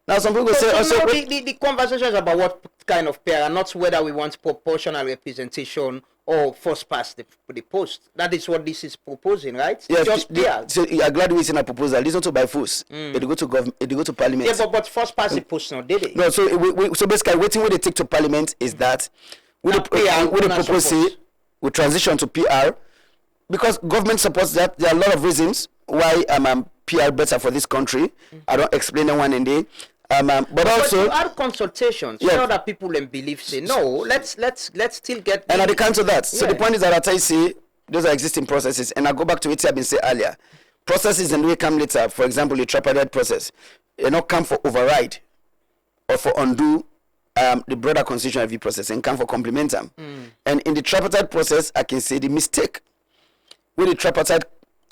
Now some people say also the conversation is about what kind of PR and not whether we want proportional representation or first past the post. That is what this is proposing, right? Yes, just PR. So you are glad we seen a proposal. Listen to by force. It go to government. It go to parliament. Yeah, but first past the post now, did it? No, so so basically, waiting when they take to parliament is that we propose we transition to PR because government supports that. There are a lot of reasons why PR better for this country. I don't explain them one in day. But also you add consultations. Yeah. So that people and believe say no. Let's still get. And at the council that. So Yeah. the point is that I say those are existing processes, and I go back to what I've been saying earlier. Processes and we come later. For example, the tripartite process, not come for override or for undo the broader constitutional review process, and come for complement them. And in the tripartite process, I can say the mistake where the tripartite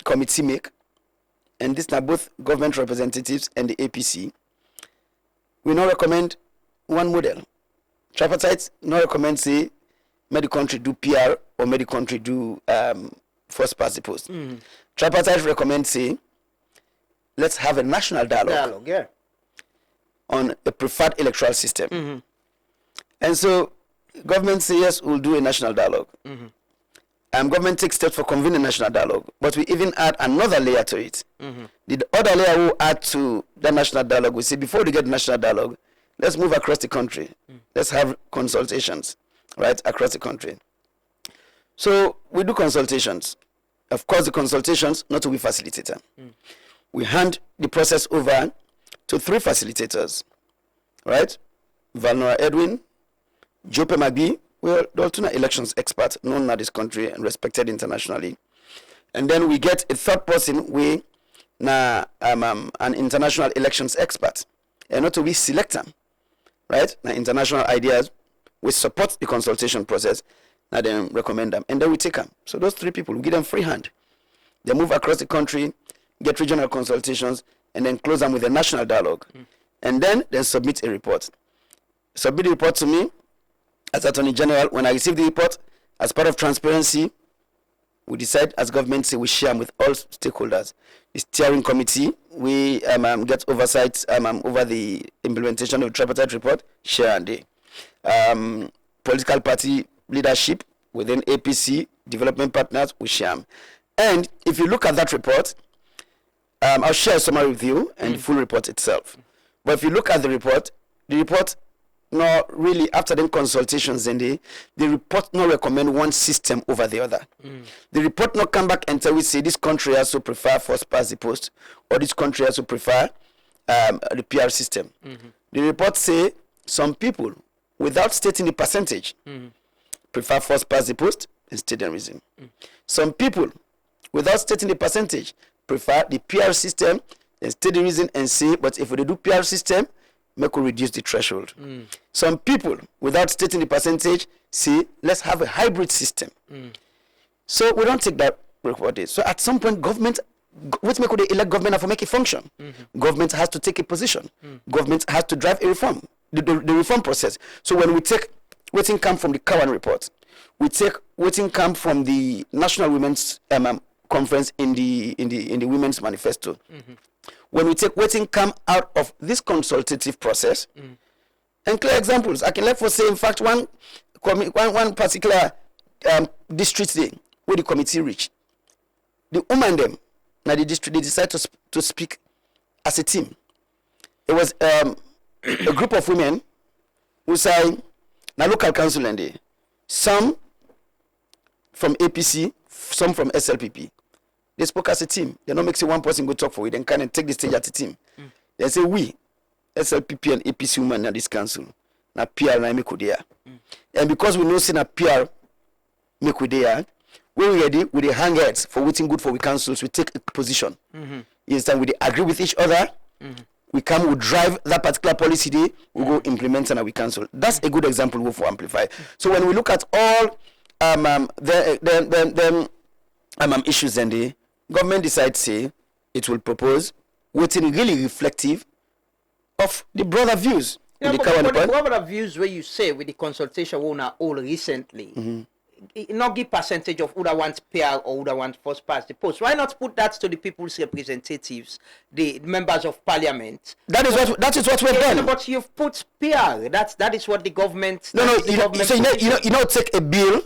committee make, and this now both government representatives and the APC. We not recommend one model. Tripartite not recommend say make the country do PR or make the country do first past the post. Tripartite recommend say let's have a national dialogue yeah. on a preferred electoral system. And so government say yes, we'll do a national dialogue. Government takes steps for convening a national dialogue, but we even add another layer to it. The other layer we'll add to the national dialogue, we say before we get national dialogue, let's move across the country. Let's have consultations, right, across the country. So we do consultations. Of course, the consultations, not to be facilitator. We hand the process over to 3 facilitators, right? Valnora Edwin, Jope Magbi, well, the alternate elections expert known in this country and respected internationally. And then we get a third person, an international elections expert. And not to be select them, right? Now, international ideas, we support the consultation process, and then recommend them. And then we take them. So those 3 people, we give them free hand. They move across the country, get regional consultations, and then close them with a national dialogue. And then submit a report. Submit the report to me as Attorney General. When I receive the report, as part of transparency, we decide as government say we share with all stakeholders. The steering committee, we get oversight over the implementation of the tripartite report, share and they. Political party leadership within APC, development partners, we share. And if you look at that report, I'll share a summary with you and the full report itself. But if you look at the report no, really, after them consultations, then the report not recommend one system over the other. The report not come back and tell we say this country has to prefer first past the post, or this country has to prefer the PR system. The report say some people, without stating the percentage, prefer first past the post and state the reason. Some people, without stating the percentage, prefer the PR system and state the reason and say, but if we do PR system, make we reduce the threshold. Some people, without stating the percentage, say, let's have a hybrid system. So we don't take that report. So at some point, government, what make they elect government for make it function? Government has to take a position. Government has to drive a reform, the reform process. So when we take waiting come from the Kawan report, we take waiting come from the National Women's Conference in the Women's Manifesto. When we take waiting come out of this consultative process, and clear examples, I can let for say, in fact, one particular district day where the committee reached, the women them, now the district, they decided to speak as a team. It was a group of women who say, now local council and they, some from APC, some from SLPP. They spoke as a team. They don't make say one person go talk for it and kind of take the stage as a team. They say we SLPP and APC women in this council. Na PR na me could and because we know say na PR me could when we ready with the hang heads for waiting good for we councils, we take a position. Yes, and we agree with each other. We come, we drive that particular policy day, we go implement and we cancel. That's a good example for Amplify. So when we look at all the issues, and the government decides say it will propose waiting really reflective of the broader views. Yeah, but the broader views where you say with the consultation we now all recently, it not give percentage of who that wants PR or who that wants first past the post. Why not put that to the people's representatives, the members of parliament? That is what we've done. But you've put PR. That is what the government. You know, take a bill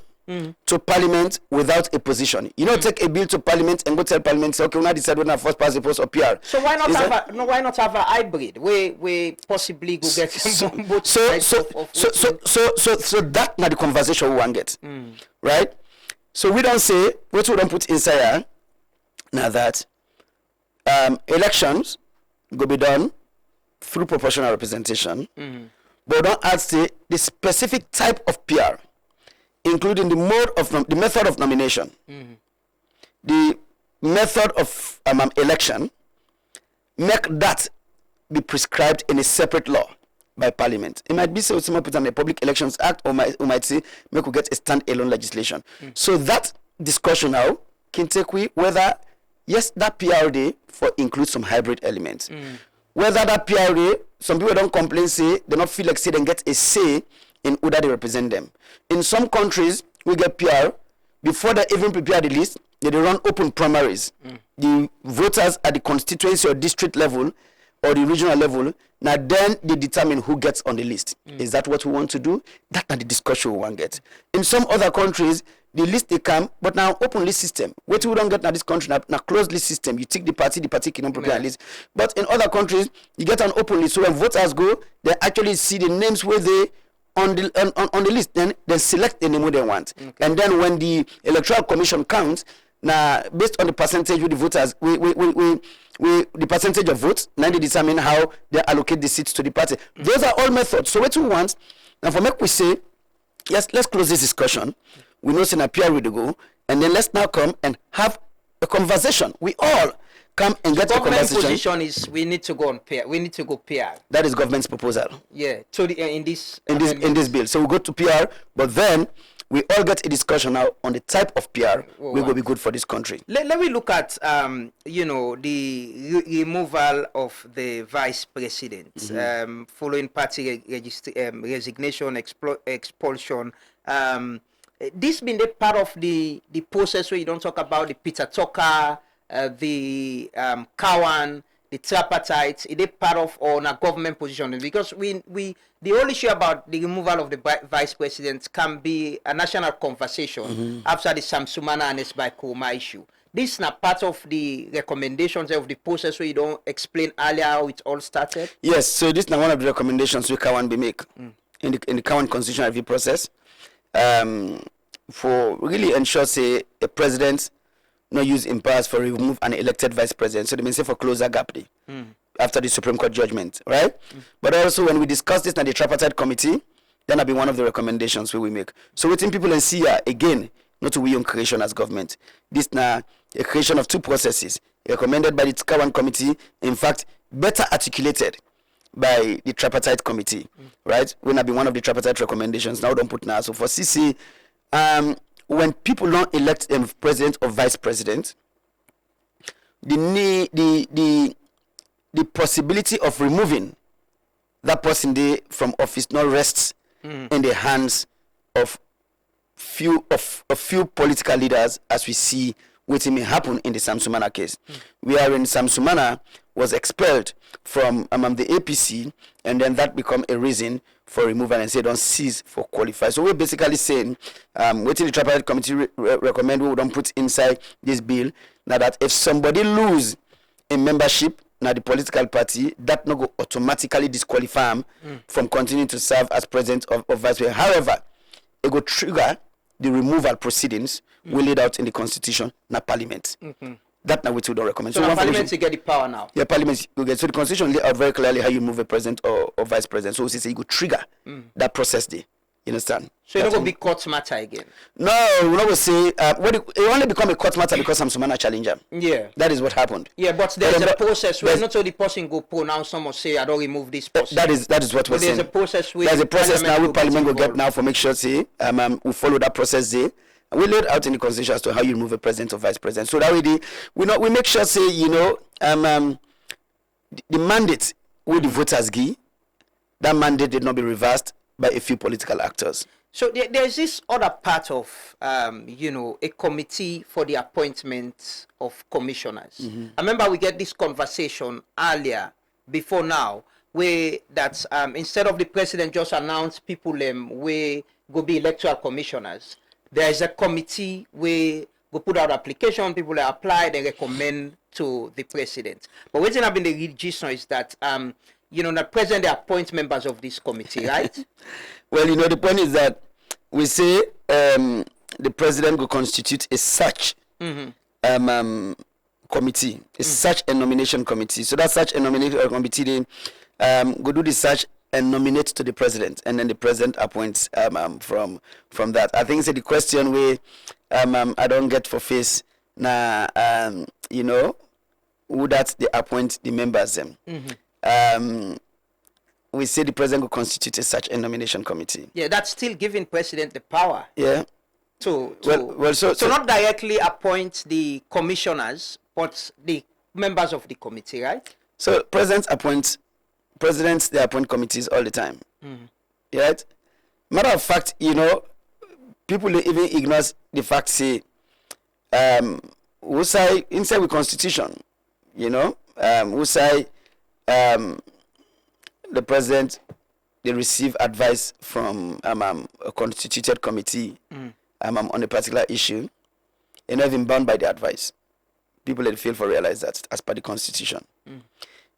to parliament without a position. You know, take a bill to parliament and go tell parliament, say, okay, we now decide whether first past the post or PR. So why not have a hybrid where possibly go get both sides so that now the conversation we want get. Right? So we don't say what we don't put inside here now that elections go be done through proportional representation, but don't add say the specific type of PR, including the method of nomination, the method of election, make that be prescribed in a separate law by Parliament. It might be so someone put on a Public Elections Act, or might say make we get a stand-alone legislation. So that discussion now can take whether yes that PRD for include some hybrid elements. Whether that PRD, some people don't complain say they not feel like say they get a say in who that they represent them. In some countries, we get PR before they even prepare the list. They run open primaries. The voters at the constituency or district level or the regional level, now then they determine who gets on the list. Is that what we want to do? That's the discussion we want to get. In some other countries, the list they come, but now open list system. What we don't get now this country, now closed list system. You take the party can prepare a list. But in other countries, you get an open list. So when voters go, they actually see the names where they on the list, then they select the name they want. And then when the electoral commission counts, now based on the percentage with the voters, we the percentage of votes, now they determine how they allocate the seats to the party. Those are all methods. So what we want, now for make we say, yes, let's close this discussion. We know in a PR we go, and then let's now come and have a conversation. We all come and get a conversation. Government position is we need to go on PR. We need to go PR. That is government's proposal. Yeah. So in this bill. So we go to PR, but then we all get a discussion now on the type of PR we will be good for this country. Let me look at the removal of the vice president following party resignation, expulsion. This been the part of the process where you don't talk about the Peter Tucker, the Cowan, the tripartite. Is it part of or a government position? Because the whole issue about the removal of the vice president can be a national conversation after the Samsumana and Esbai Kurma issue. This is not part of the recommendations of the process where you don't explain earlier how it all started? Yes, so this is one of the recommendations we can make in the current constitutional review process. For really ensure say a president not use impasse for remove an elected vice president. So they may say for closer gap day after the Supreme Court judgment, right? But also when we discuss this in the tripartite committee, then will be one of the recommendations we will make. So within people and see again, not to we on creation as government. This now a creation of two processes recommended by the Kawan committee, in fact, better articulated by the tripartite committee, right? Will not be one of the tripartite recommendations. Now don't put now. So for Sesay, when people don't elect a president or vice president, the possibility of removing that person there from office now rests in the hands of few political leaders, as we see what may happen in the Samsumana case. Wherein Samsumana was expelled from among the APC, and then that become a reason for removal and say don't cease for qualify. So we're basically saying, waiting the tripartite committee recommend we don't put inside this bill now that if somebody lose a membership now the political party, that no go automatically disqualify him from continuing to serve as president of vice president. However, it go trigger the removal proceedings we laid out in the constitution na parliament. That now we too don't recommend. So the one parliament formation- to get the power now. Yeah, parliament you get. So the constitution lay out very clearly how you move a president or vice president. So we say you go trigger that process there. You understand? So it's not That's going to all. be court matter again. No, we're not going to say it only become a court matter because Samsumana challenge him. Yeah. That is what happened. Yeah, but there's a But- process where there's- not only person go pronounce someone say I don't remove this person. That is what we're But there's saying. a process where There's a process now will with Parliament will get involved. now for make sure say we follow that process there. And we laid out in the constitution as to how you remove a president or vice president. So that way we make sure say the mandate we the voters give, that mandate did not be reversed by a few political actors. So there's this other part of, a committee for the appointment of commissioners. I remember we get this conversation earlier, before now, where that instead of the president just announce people where go be electoral commissioners, there is a committee where go put out application, people that apply, they recommend to the president. But what's happening in the register is that, the president they appoint members of this committee, right? Well, the point is that we say the president will constitute a search committee, a search and nomination committee. So that search and nomination committee they go do the search and nominate to the president, and then the president appoints from that. I think it's the question where I don't get for face now. Who that they appoint the members them. We say the president will constitute a search and nomination committee. Yeah, that's still giving president the power. Yeah. So not directly appoint the commissioners, but the members of the committee, right? So presidents they appoint committees all the time. Right? Matter of fact, people even ignore the fact say we say inside the constitution, we say the president they receive advice from a constituted committee on a particular issue, and not even bound by the advice. People that fail to realize that as per the constitution.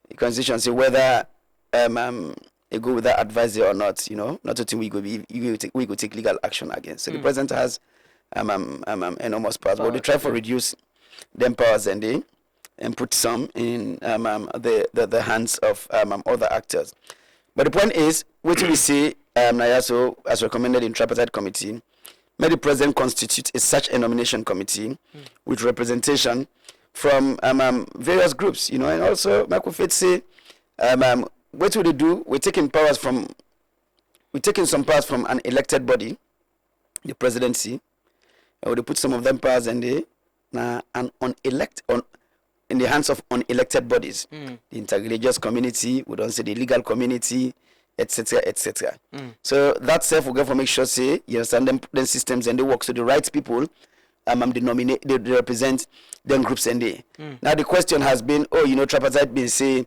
The constitution say whether they go with that advice or not, not until we go take legal action against. So the president has enormous powers, but they try to reduce them powers and put some in the hands of other actors. But the point is, what we say, Nayaso, as recommended in tripartite committee, may the president constitute a search and nomination committee with representation from various groups, and also Michael Fitz say, what will they do? We're taking some powers from an elected body, the presidency, and we put some of them powers in the in the hands of unelected bodies, the interreligious community, we don't say the legal community, etc., etc. So that self will go for make sure say you understand them systems and they work so the right people they represent them groups and they. Now the question has been, tripartite been say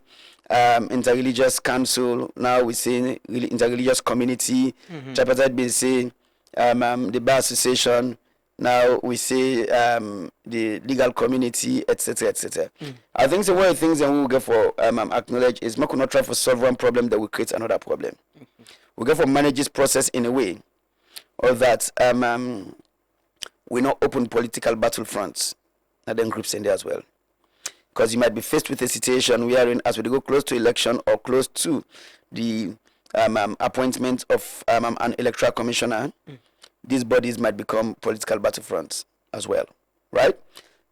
interreligious council, now we say interreligious community, tripartite been say the bar association, now we say the legal community, etc., etc. I think so one of the things that we will get for acknowledge is we could not try to solve one problem that will create another problem. We get for manage this process in a way or that we not open political battlefronts and then groups in there as well. Because you might be faced with a situation wherein as we go close to election or close to the appointment of an electoral commissioner, these bodies might become political battlefronts as well, right?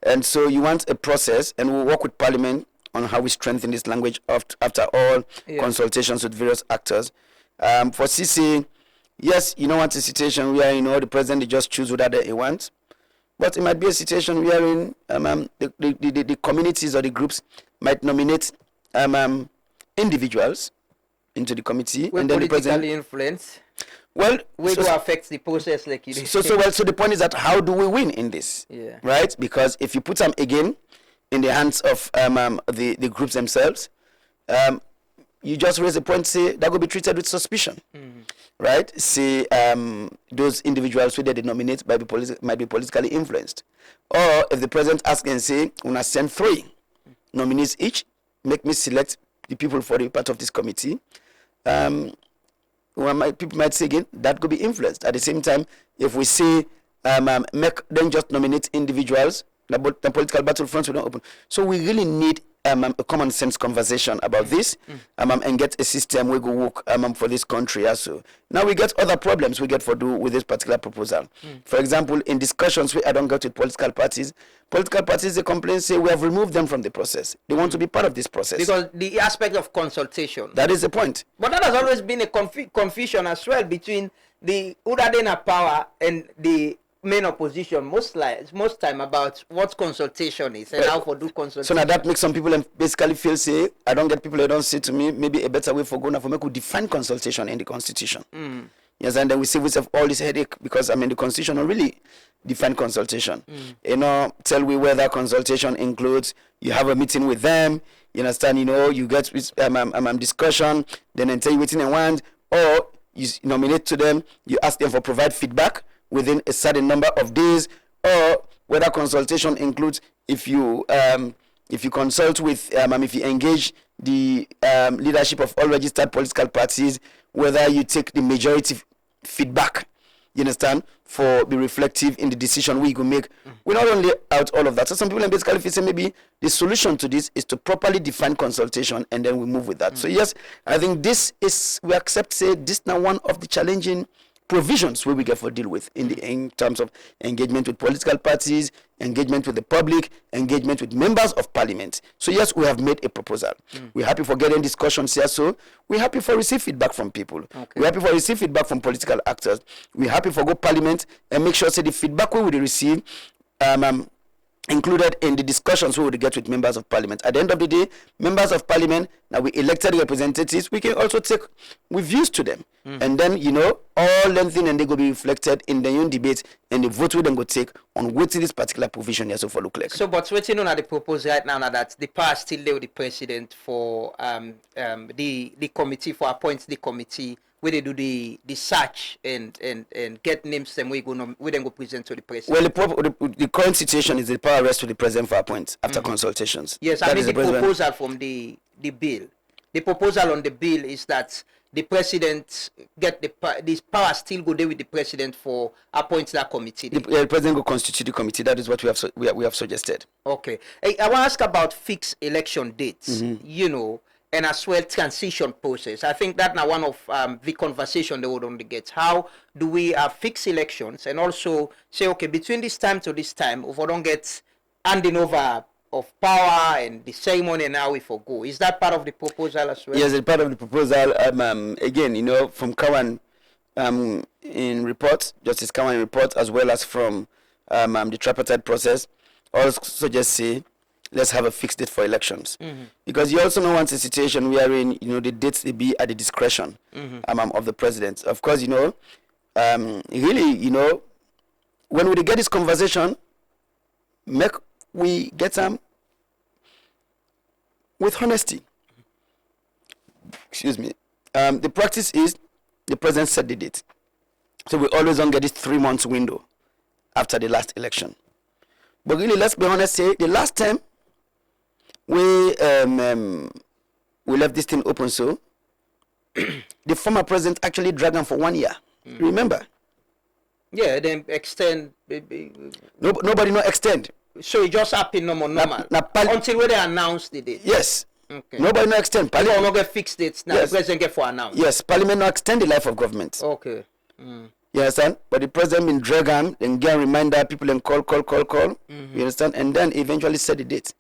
And so you want a process, and we'll work with Parliament on how we strengthen this language after all consultations with various actors. For Sesay, yes, you don't want a situation where, the president they just choose whatever he wants, but it might be a situation wherein the communities or the groups might nominate individuals into the committee, When and then the politically president. influenced, Well, we go affect the process like you so the point is that how do we win in this? Yeah. Right? Because if you put them again in the hands of the groups themselves, you just raise a point, say that will be treated with suspicion. Right? Say those individuals who they nominate might be politically influenced. Or if the president asks and say, when I send 3 nominees each, make me select the people for the part of this committee. People might say again that could be influenced. At the same time, if we say make them just nominate individuals the political battlefronts will not open. So we really need a common sense conversation about this and get a system we go work for this country also. Now we get other problems we get for do with this particular proposal. For example, in discussions I don't get with political parties they complain, say we have removed them from the process. They want to be part of this process. Because the aspect of consultation. That is the point. But that has always been a confusion as well between the Udadena power and the main opposition most time about what consultation is and how to do consultation. So now that makes some people basically feel, say, I don't get people, they don't say to me, maybe a better way for going for me could define consultation in the constitution. Yes, and then we save ourselves all this headache because the constitution don't really define consultation. Tell we whether consultation includes you have a meeting with them, you understand, you get discussion, then they tell you what they want, or you nominate to them, you ask them for provide feedback within a certain number of days, or whether consultation includes if you consult with if you engage the leadership of all registered political parties, whether you take the majority feedback, you understand, for be reflective in the decision we go make. We not only out all of that. So some people basically say maybe the solution to this is to properly define consultation and then we move with that. So yes, I think this is, we accept, say this now one of the challenging provisions where we get for deal with in terms of engagement with political parties, engagement with the public, engagement with members of parliament. So yes, we have made a proposal. We're happy for getting discussions here. So we're happy for receive feedback from people. We're happy for receive feedback from political actors. We're happy for go parliament and make sure say the feedback we will receive included in the discussions we would get with members of parliament. At the end of the day, members of parliament, now we elected representatives, we can also take with views to them. And then, all them things and they go be reflected in the own debate and the vote we then go take on what this particular provision here so for look like. So, but waiting on the proposal right now that the power still lay with the president for the committee, for appoint the committee where they do the search and get names and we then go present to the president. Well, the current situation is the power rests to the president for appoint after consultations. Yes, that I mean the president. proposal from the bill. The proposal on the bill is that the president get this power still go there with the president for appoint that committee. The president go constitute the committee. That is what we have suggested. Okay. Hey, I want to ask about fixed election dates. And as well transition process. I think that now one of the conversation they would only get. How do we fix elections and also say, okay, between this time to this time, if we don't get handing over of power and the ceremony and how we forgo. Is that part of the proposal as well? Yes, it's part of the proposal. Again, from Kawan in report, Justice Kawan report, as well as from the tripartite process, also just say, let's have a fixed date for elections. Because you also know once a situation we are in, the dates they be at the discretion of the president. Of course, really, when we get this conversation, we get them with honesty. Excuse me. The practice is the president set the date. So we always don't get this 3 months window after the last election. But really, let's be honest, say the last time we left this thing open, so the former president actually dragged them for 1 year. Remember? Yeah, then extend. Nobody no extend. So it just happened normal. Until when they announced the date. Yes. Okay. Nobody no extend. Parliament no get fixed dates now. Yes. The president get for announce. Yes, Parliament no extend the life of government. Okay. You understand? But the president been drag them, then get a reminder, people then call. You understand? And then eventually set the date.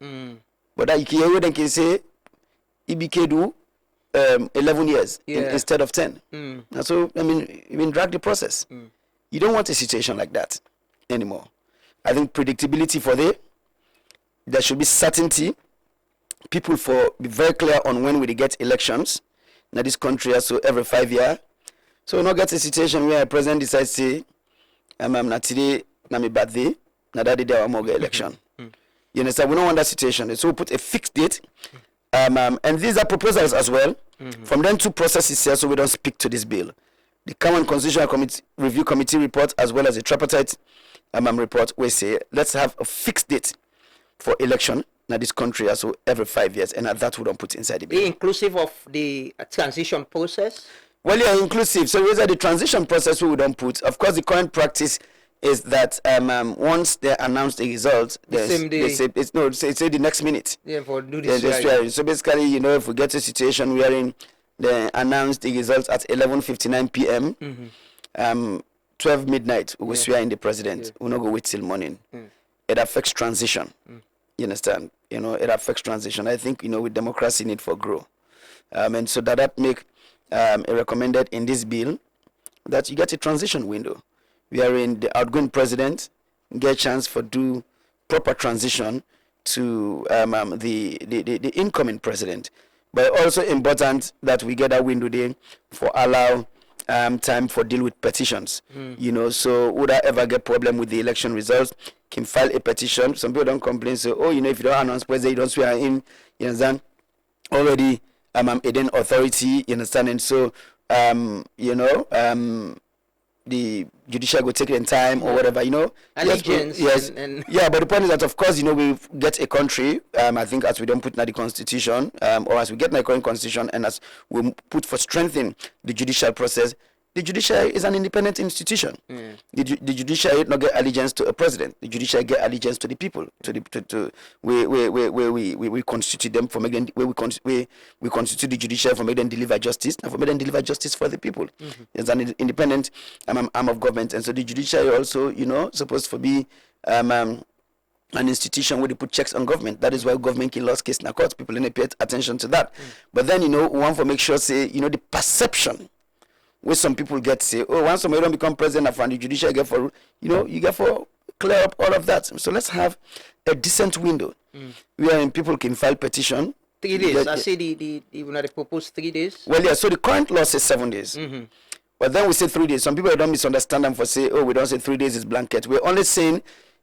But that you can say EBK do 11 years instead of 10. And so even drag the process. You don't want a situation like that anymore. I think predictability for there should be certainty. People for be very clear on when we get elections. Now this country so every 5 years. So we not get a situation where a president decides say, not today, not my birthday, not that day I will get election. You understand? We don't want that situation. So we put a fixed date. And these are proposals as well. From them two processes here, so we don't speak to this bill. The Common Constitutional Review Committee report as well as the tripartite report, we say let's have a fixed date for election in this country so every 5 years, and that we don't put inside the bill. Inclusive of the transition process? Well, yeah, inclusive. So these are the transition process we don't put. Of course, the current practice is that once they announce the results, same day. they say the next minute. Yeah, for do Yeah, this. swearing. So basically, if we get a situation wherein they announce the results at 11:59 p.m., 12 midnight, we will swear in the president. Yeah. We'll not go wait till morning. It affects transition. You understand? It affects transition. I think, with democracy need for grow. And so that make recommended in this bill that you get a transition window wherein the outgoing president get a chance for do proper transition to the incoming president. But also important that we get that window there for allow time for deal with petitions. So would I ever get problem with the election results, can file a petition. Some people don't complain, say, if you don't announce president, you don't swear in, you understand? Already in authority, you understand? And so the judiciary will take it in time or whatever, Allegiance. Yes. And Yeah, but the point is that, of course, we get a country, I think, as we don't put in the constitution, or as we get in the current constitution, and as we put for strengthening the judicial process, the judiciary is an independent institution. The judiciary not get allegiance to a president. The judiciary get allegiance to the people. We constitute them for making we constitute the judiciary for making them deliver justice, and for making them deliver justice for the people. It's an independent arm of government, and so the judiciary also, supposed to be an institution where they put checks on government. That is why government can lost case in the court. People didn't pay attention to that. But then, we want to make sure, say, the perception where some people get say, once somebody don't become president of the judiciary get for, you get for clear up all of that. So let's have a decent window where people can file petition. 3 days. I say the proposed 3 days. Well, yeah. So the current law says 7 days. But then we say 3 days. Some people don't misunderstand them for say, we don't say 3 days is blanket. We're only saying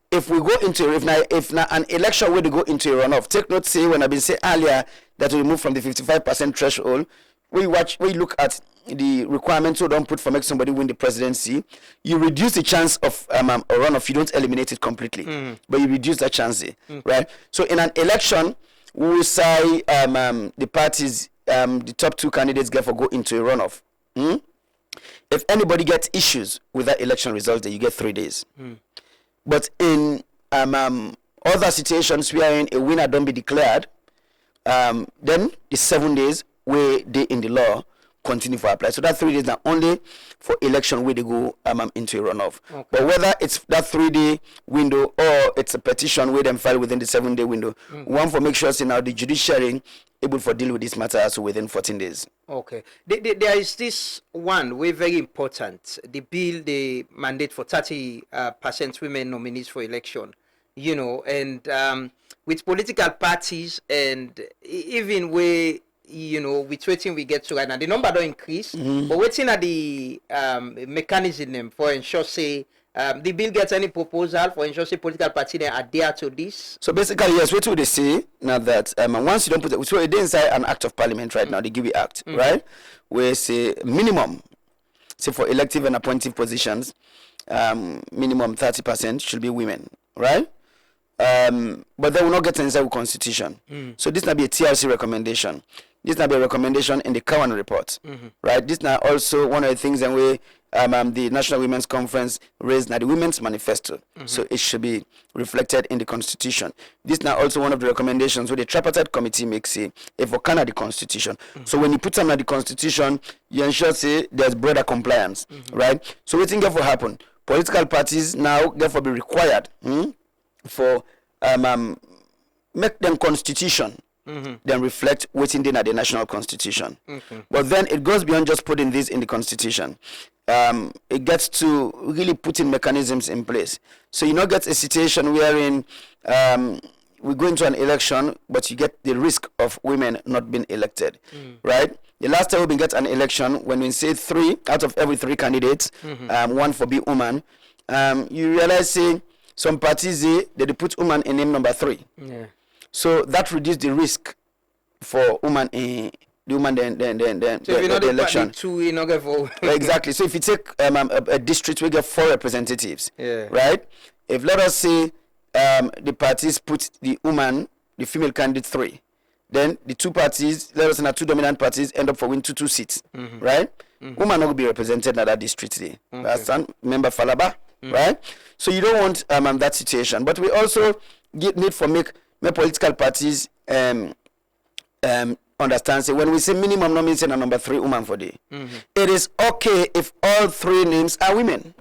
if we go into if now an election where they go into a runoff. Take note, say when I've been saying earlier that we move from the 55% threshold. We look at the requirements so don't put for make somebody win the presidency. You reduce the chance of a runoff. You don't eliminate it completely, but you reduce that chance, right? So in an election, we will say the parties, the top 2 candidates go into a runoff. If anybody gets issues with that election result, then you get 3 days. But in other situations wherein a winner don't be declared, then the 7 days where they in the law continue for apply. So that 3 days are only for election where they go into a runoff. Okay. But whether it's that 3 day window or it's a petition where them file within the 7 day window, we want to make sure now the judiciary able for deal with this matter also within 14 days. Okay. There is this one way very important. The bill, the mandate for 30% women nominees for election. And with political parties and even where with waiting we get to right now, the number don't increase, but waiting at the mechanism for ensure say the bill gets any proposal for ensure say political party they adhere to this. So basically, yes, what would they say now that once you don't put it, so it inside an act of parliament right now, the Give Act, right, where say minimum, say for elective and appointive positions, minimum 30% should be women, right? But they will not get inside the constitution. So this will be a TRC recommendation. This will be a recommendation in the Cowan report, right? This now also one of the things that we the National Women's Conference raised now the Women's Manifesto. So it should be reflected in the constitution. This now also one of the recommendations where the tripartite committee makes if for Canada the constitution. So when you put some of the constitution, you ensure say there's broader compliance, right? So what thing will happen? Political parties now therefore be required for make them constitution then reflect what's in the national constitution. But then it goes beyond just putting this in the constitution. It gets to really putting mechanisms in place. So you not get a situation wherein we go into an election, but you get the risk of women not being elected, right? The last time we get an election, when we say 3 out of every 3 candidates, 1 for be woman, you realize say some parties they put woman in name number 3. Yeah. So that reduces the risk for woman in the woman then so the election. You not get for Exactly. So if you take a district, we get 4 representatives. Yeah. Right? If let us say the parties put the woman, the female candidate 3, then the 2 parties, let us say 2 dominant parties end up for win 2 seats. Right? Woman not will be represented in that district today. That's member Falaba. right? So you don't want that situation. But we also need for make political parties understand, say, when we say minimum, no means a number 3 woman for day. It is okay if all 3 names are women.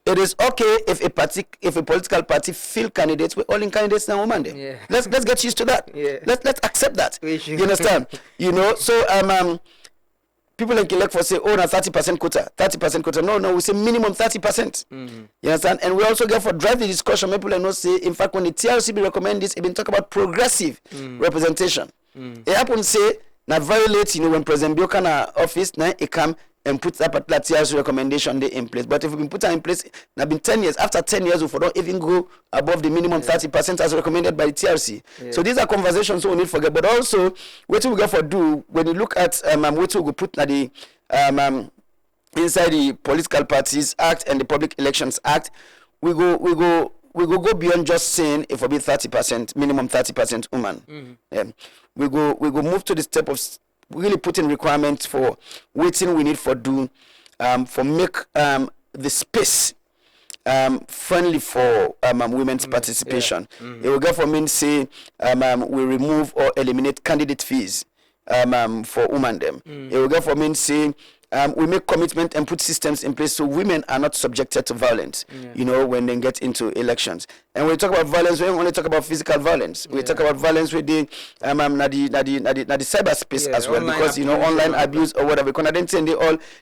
It is okay if a political party field candidates with all in candidates now women. Yeah. Let's get used to that. Yeah. Let's accept that. You understand? So people like elect for say, oh, na 30% quota. No, we say minimum 30%. You understand? And we also get for drive the discussion. People like no say, in fact, when the TRCB recommend this, it been talk about progressive representation. It happens say, now very late, when President Bioka na office, now it come and put that particular TRC recommendation there in place. But if we been put that in place, now been 10 years. After 10 years, we don't even go above the minimum 30% as recommended by the TRC. So these are conversations we need to forget. But also, what we got for do when you look at what we put na the inside the Political Parties Act and the Public Elections Act, we go beyond just saying if we be 30%, minimum 30% woman. We go move to the step of really putting requirements for waiting we need for do for make the space friendly for women's participation. It will go for mean say we remove or eliminate candidate fees for women them. It will go for mean say we make commitment and put systems in place so women are not subjected to violence, when they get into elections. And when we talk about violence, we don't only talk about physical violence. We talk about violence with the cyberspace as well, because online abuse or whatever. Because I didn't say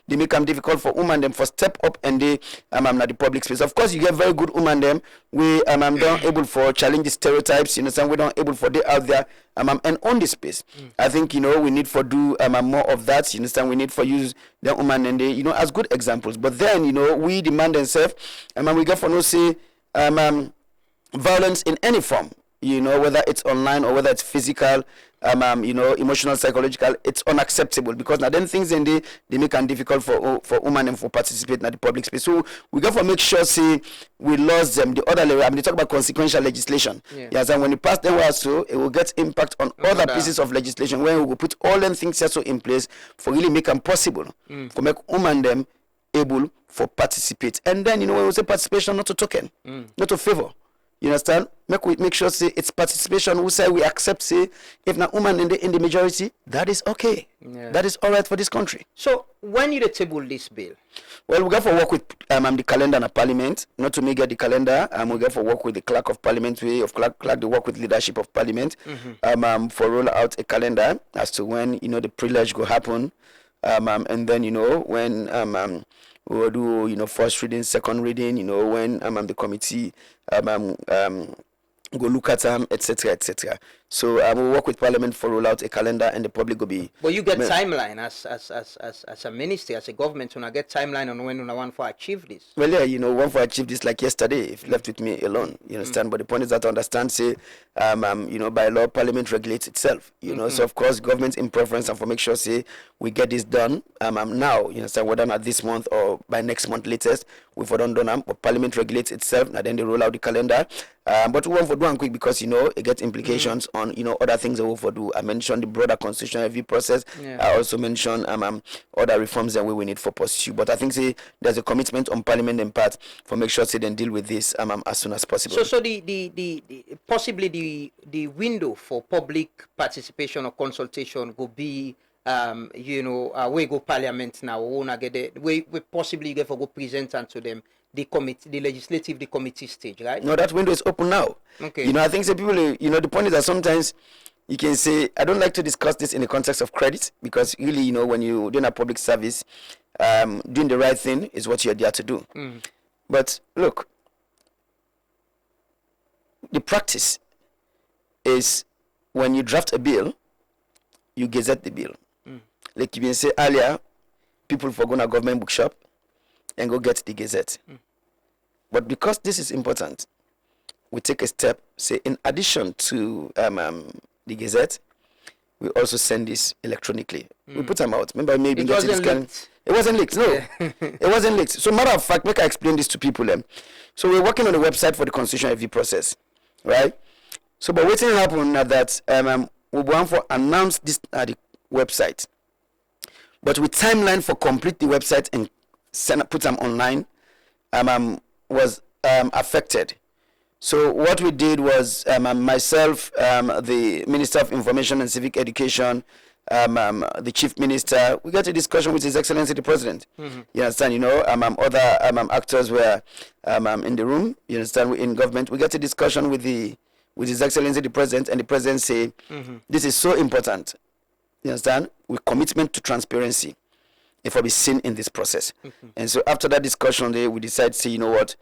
they make them difficult for women them for step up and they the public space. Of course, you get very good women them. We don't able for challenge the stereotypes. We don't able for they out there and on this space. I think we need for do more of that. You understand? We need for use the woman and they as good examples. But then we demand themselves we get for no say violence in any form. Whether it's online or whether it's physical, emotional, psychological, it's unacceptable because now then things they make it difficult for women and for participating in the public space. So we got to make sure say we lost them the other level. They talk about consequential legislation. Yes, and when you pass them also, it will get impact on other pieces of legislation where we will put all them things also in place for really make them possible for make women them able for participate. And then when we say participation, not to token, not to favor. You understand? Make sure say it's participation. We say we accept say if not woman in the majority, that is okay. That is all right for this country. So when you table this bill? Well, we got to work with the calendar and Parliament. Not to make it the calendar. We got to work with the clerk of Parliament. Clerk they work with leadership of Parliament. For roll out a calendar as to when the privilege will happen. And then when we will do first reading, second reading, when the committee go look at them, etc. So we'll work with Parliament for roll out a calendar and the public will be. But you get timeline as a ministry, as a government, when I get timeline on when you want to achieve this. Well, yeah, one for achieve this like yesterday, if left with me alone, you understand. But the point is that to understand, say, by law, Parliament regulates itself, So of course, government's in preference and for make sure, say, we get this done now, you understand, whether not this month or by next month latest, we've done them. But Parliament regulates itself, and then they roll out the calendar. But we want to do one quick because it gets implications on other things that we for do. I mentioned the broader constitutional review process. I also mentioned other reforms that we need for pursue. But I think say there's a commitment on Parliament and part for make sure say then deal with this as soon as possible. So the possibly the window for public participation or consultation will be we go Parliament now. We wanna get we possibly get for go present to them. The committee, the legislative, the committee stage, right? No, that window is open now. Okay. I think people, the point is that sometimes you can say, I don't like to discuss this in the context of credit because really, when you're doing a public service, doing the right thing is what you're there to do. But look, the practice is when you draft a bill, you gazette the bill. Like you been say earlier, people for going to government bookshop and go get the gazette. But because this is important, we take a step, say in addition to the gazette, we also send this electronically. We put them out. Remember maybe it wasn't leaked. It wasn't leaked, no. It wasn't leaked. So matter of fact, make I explain this to people. So we're working on the website for the constitutional review process, right? So but waiting to happen now that we want for announce this at the website. But with timeline for complete the website and put them online, was affected. So what we did was myself, the Minister of Information and Civic Education, the Chief Minister, we got a discussion with His Excellency the President. You understand? You know, other actors were in the room. You understand? In government, we got a discussion with His Excellency the President, and the President said, "This is so important." You understand? With commitment to transparency, if I be seen in this process. And so after that discussion, we decided to say, you know what,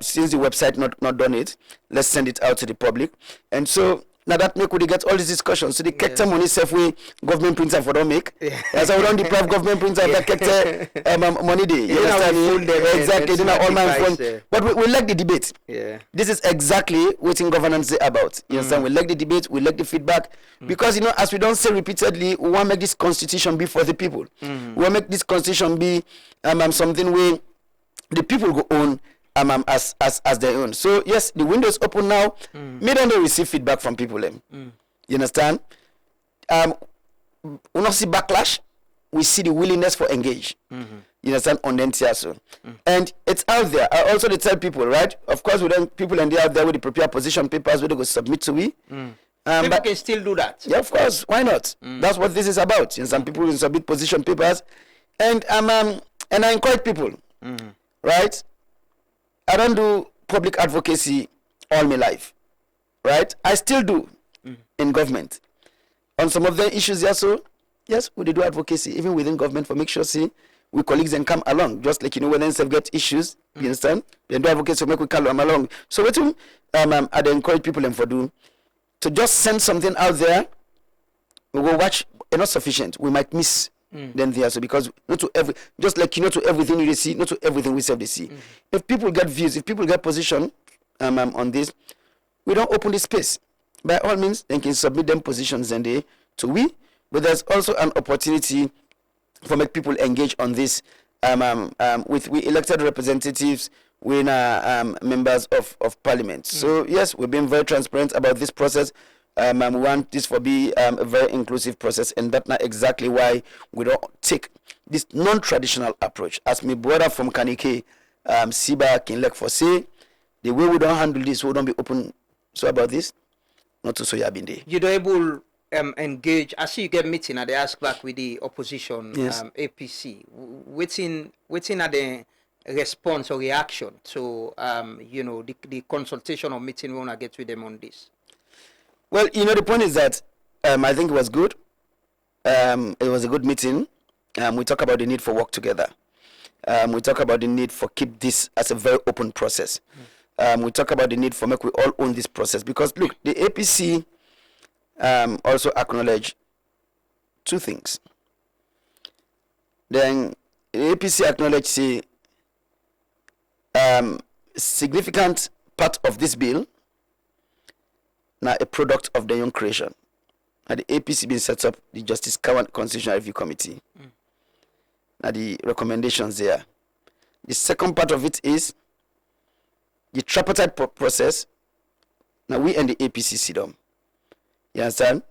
since the website not done it, let's send it out to the public. And so now that make we get all these discussions. So the Kekta money self we government printer for don't make. As I don't deprive government printer that Kekta money day. You understand? Exactly. Then all my phone. But we like the debate. Yeah. This is exactly what in governance is about. You understand? We like the debate, we like the feedback. Because as we don't say repeatedly, we want to make this constitution be for the people. We want to make this constitution be something where the people go on as their own. So yes, the window is open now. Me don't receive feedback from people. You understand? We not see backlash. We see the willingness for engage. You understand? On the NTSO. And it's out there. I also tell people, right? Of course, we don't people and they out there with the prepare position papers where they go submit to we. People can still do that. Yeah, of course. Why not? That's what this is about. And some people will submit position papers, and I encourage people, right? I don't do public advocacy all my life, right? I still do in government. On some of the issues, yes, we do advocacy, even within government, for make sure, we colleagues and come along. Just like, when they get issues, you understand? They do advocacy to make we come along. So what I encourage people and for do, to just send something out there, we will watch, not sufficient. We might miss them there. So because not to just like to everything you see, not to everything we self they see. If people get views, if people get position on this, we don't open the space. By all means, they can submit them positions and they to we. But there's also an opportunity for make people engage on this with we elected representatives, we members of parliament. So yes, we've been very transparent about this process. We want this to be a very inclusive process, and that's not exactly why we don't take this non-traditional approach. As my brother from Kanike, Siba Kinlek for say, the way we don't handle this, we don't be open. So about this, not to so yabinde. You don't able engage. I see you get meeting at the ask back with the opposition, yes. APC. Waiting at the response or reaction to the consultation or meeting we want to get with them on this. Well, the point is that I think it was good. It was a good meeting. We talk about the need for work together. We talk about the need for keep this as a very open process. We talk about the need for make we all own this process, because look, the APC also acknowledge two things. Then the APC acknowledge significant part of this bill now a product of their own creation. Now the APC been set up the Justice Kawan Constitutional Review Committee. Now the recommendations there. The second part of it is the tripartite process. Now we and the APC sit down. You understand?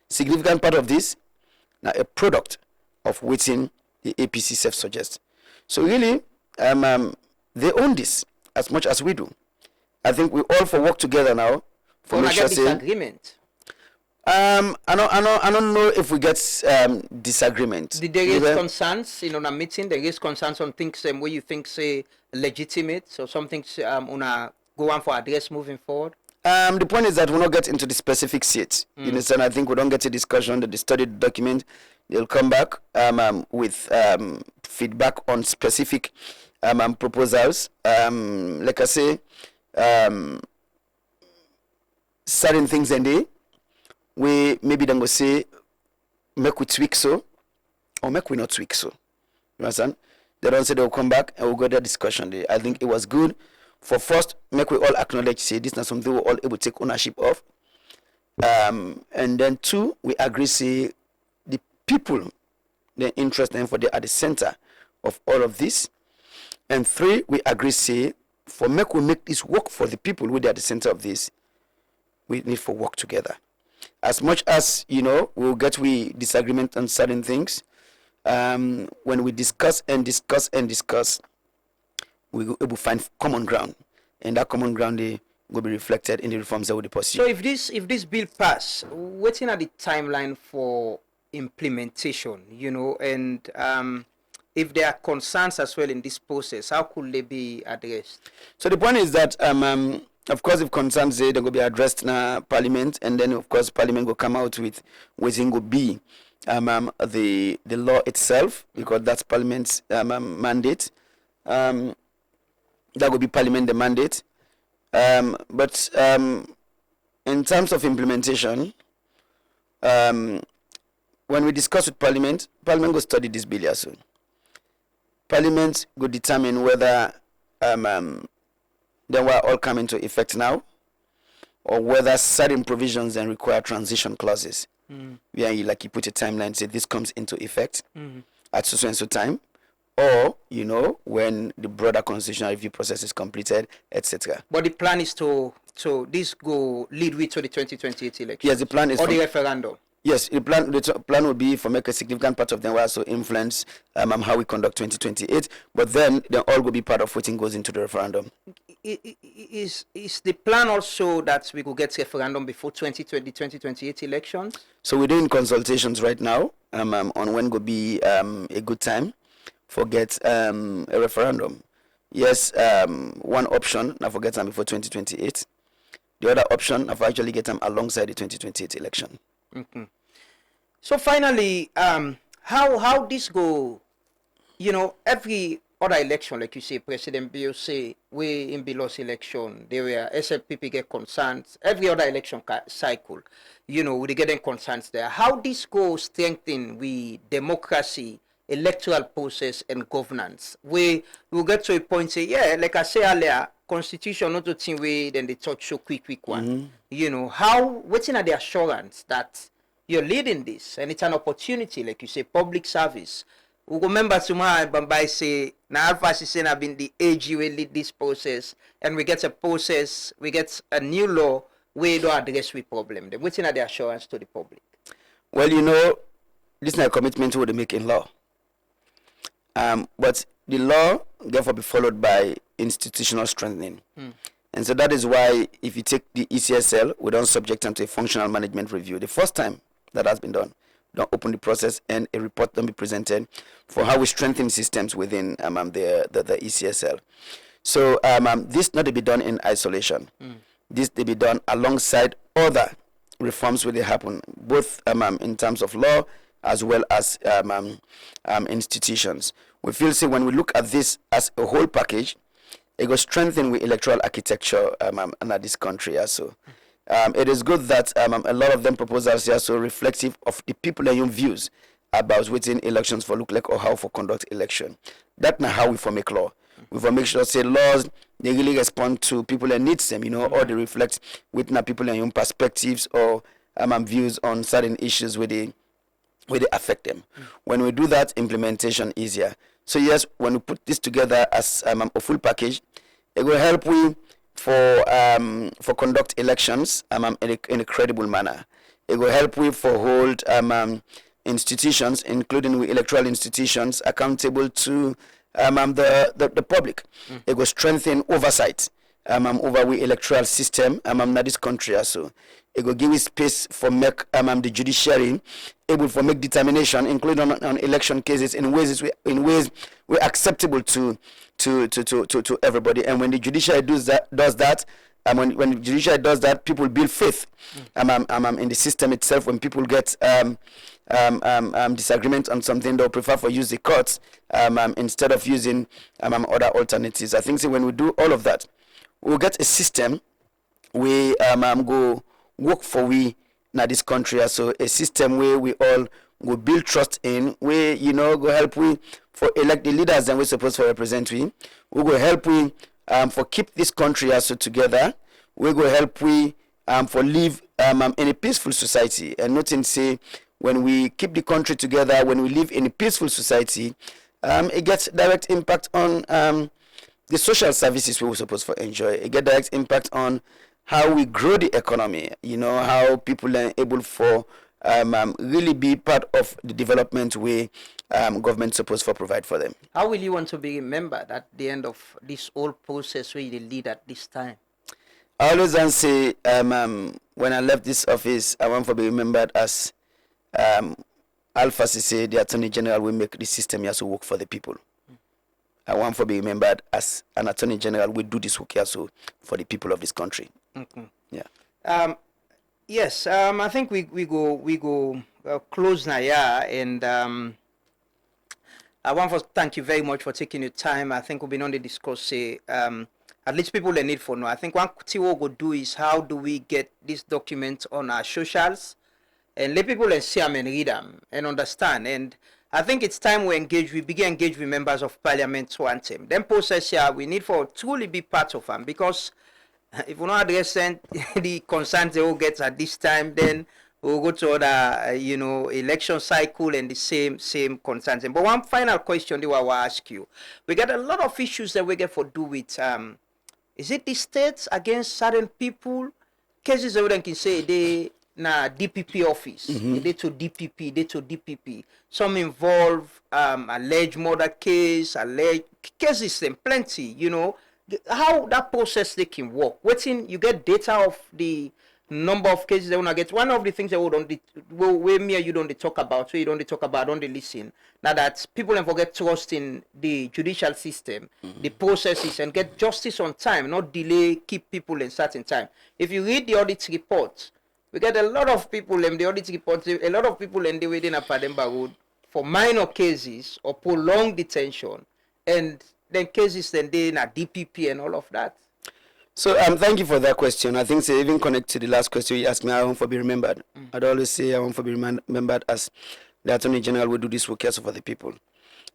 Significant part of this now a product of waiting the APC self-suggest. So really, they own this as much as we do. I think we all for work together now. For make sure disagreement. I don't know if we get disagreement. Did they raise concerns in a meeting? They raise concerns on things where you think say legitimate, so something on go on for address moving forward. The point is that we not get into the specifics yet. You understand? I think we don't get a discussion. They studied the document. They'll come back with feedback on specific proposals. Like I say, certain things and they we maybe then go say make we tweak so or make we not tweak so. You understand? They don't say they'll come back and we'll go that discussion there. I think it was good for first make we all acknowledge say this is not something we're all able to take ownership of. And then two, we agree say the people, their interest and for they are the center of all of this. And three, we agree say for we make this work for the people who are at the center of this, we need for work together. As much as we'll get disagreement on certain things, when we discuss, we go able find common ground, and that common ground they will be reflected in the reforms that we pursue. So if this bill pass, waiting at the timeline for implementation, and if there are concerns as well in this process, how could they be addressed? So the point is that of course, if concerns they're going to be addressed in Parliament, and then of course Parliament will come out with waiting will be the law itself, because that's Parliament's mandate. That will be Parliament the mandate. But in terms of implementation, when we discuss with Parliament will study this bill here soon. Parliament will determine whether they were all come into effect now, or whether certain provisions then require transition clauses. Where you put a timeline, say this comes into effect at so and so time, or when the broader constitutional review process is completed, etc. But the plan is to this go lead with to the 2028 election. Yes, the plan is or the referendum. Yes, the plan would be for make a significant part of them will also influence how we conduct 2028, but then they all will be part of what goes into the referendum. Is the plan also that we could get referendum before 2028 elections? So we're doing consultations right now on when would be a good time for get a referendum. Yes, one option, I forget them before 2028. The other option, I've actually get them alongside the 2028 election. Mm-hmm. So finally, how this go? Every other election, like you say, President Bill say, we in Bilow's election, there were SLPP get concerns. Every other election cycle, we getting concerns there. How this go strengthen we democracy, electoral process, and governance? We will get to a point say, yeah, like I say earlier, constitution not the thing way then they touch so quick one. What's in the assurance that you're leading this, and it's an opportunity, like you say, public service. We remember tomorrow Bambai say now Alpha saying have been the AG will lead this process, and we get a process, we get a new law where do address we problem. Then what's in the assurance to the public? Well, this is a commitment we make in law. But the law therefore be followed by institutional strengthening. And so that is why if you take the ECSL, we don't subject them to a functional management review. The first time that has been done, don't open the process and a report don't be presented for how we strengthen systems within the ECSL. So this not to be done in isolation. This to be done alongside other reforms will happen, both in terms of law as well as institutions. We feel when we look at this as a whole package, it will strengthen the electoral architecture in this country also. It is good that a lot of them proposals are so reflective of the people and your views about within elections for look like or how for conduct election. That's not how we for make law. We for make sure say laws they really respond to people and needs them, or they reflect within people and your perspectives or views on certain issues where they affect them. When we do that, implementation easier. So yes, when we put this together as a full package, it will help we for conduct elections in a credible manner. It will help we for hold institutions, including electoral institutions, accountable to the public. It will strengthen oversight over the electoral system in this country also. It will give space for make the judiciary able for make determination, including on election cases in ways we acceptable to everybody. And when the judiciary does that, when the judiciary does that, people build faith in the system itself. When people get disagreement on something, they'll prefer for use the courts instead of using other alternatives. I think when we do all of that, we'll get a system we go work for we in this country. So a system where we all go build trust in, where go help we for elect the leaders that we're supposed to represent we. We go help we for keep this country also together. We go help we for live in a peaceful society. And nothing say when we keep the country together, when we live in a peaceful society, it gets direct impact on the social services we were supposed to enjoy. It gets direct impact on how we grow the economy, how people are able for really be part of the development way government supposed to provide for them. How will you want to be remembered at the end of this whole process where you lead at this time? I always say when I left this office, I want to be remembered as Alpha Sesay, the Attorney General, will make the system here to work for the people. I want to be remembered as an Attorney General will do this work here so for the people of this country. Yeah. Yes. I think we go close now. Yeah, and I want to thank you very much for taking your time. I think we've been on the discuss. At least people they need for now. I think one thing we'll go do is how do we get this document on our socials and let people see them and read them and understand. And I think it's time we begin engage with members of parliament to anthem. Then process here we need for truly be part of them, because if we're not addressing the concerns they all get at this time, then we'll go to other election cycle and the same concerns. But one final question that I will ask you: we got a lot of issues that we get for do with is it the states against certain people? Cases that we can say they na DPP office, they to DPP. Some involve alleged murder case, alleged cases, and plenty. How that process they can work. Waiting, you get data of the number of cases they want to get. One of the things that you don't talk about, so you don't talk about, don't listen. Now that people don't forget trust in the judicial system, the processes, and get justice on time, not delay, keep people in certain time. If you read the audit report, we get a lot of people in the audit report, a lot of people in the within a Pademba Road for minor cases or prolonged detention, and then cases then they in a DPP and all of that. So thank you for that question. I think so even connect to the last question you asked me, I want to be remembered. I'd always say I want to be remembered as the Attorney General will do this work for the people.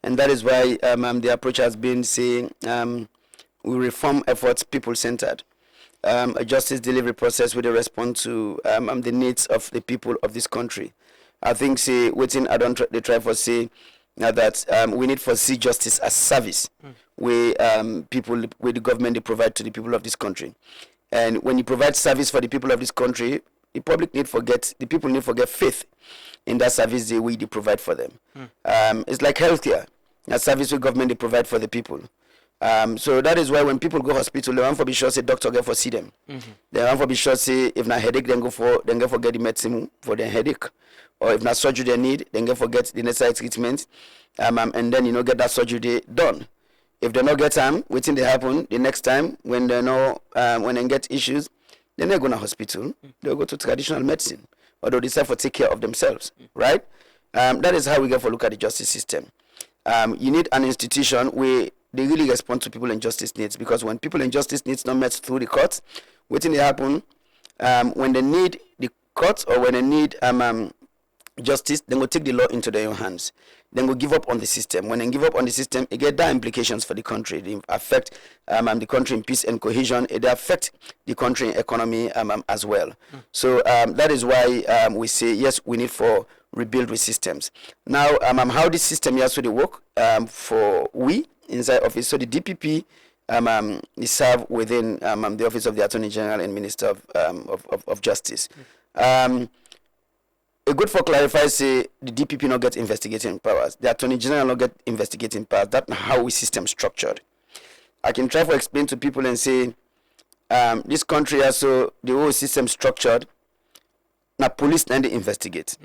And that is why the approach has been saying we reform efforts people-centered. A justice delivery process with a response to the needs of the people of this country. I think say waiting they try for say that we need to see justice as service where the government they provide to the people of this country. And when you provide service for the people of this country, the people need to get faith in that service they provide for them. It's like healthcare, a service where government they provide for the people. So that is why when people go hospital, they want to be sure say doctor get for see them. They want to be sure say if na headache then go for get the medicine for their headache, or if na surgery they need, then go for get the necessary treatment, and then get that surgery done. If they not get time, waiting they happen the next time when they know when they get issues, then they go to hospital. They'll go to traditional medicine, or they'll decide to take care of themselves, right? That is how we get for look at the justice system. You need an institution where they really respond to people in justice needs, because when people in justice needs not met through the courts, waiting they happen when they need the courts or when they need justice, then go take the law into their own hands. Then go give up on the system. When they give up on the system, it get that implications for the country. They affect the country in peace and cohesion. It affect the country in economy as well. So that is why we say yes, we need for rebuild with systems. Now, how this system has to work for we inside office. So the DPP is served within the office of the Attorney General and Minister of Justice. A good for clarify say the DPP not get investigating powers. The Attorney General not get investigating powers. That's how we system structured. I can try to explain to people and say this country has so the whole system structured. Now police then they investigate.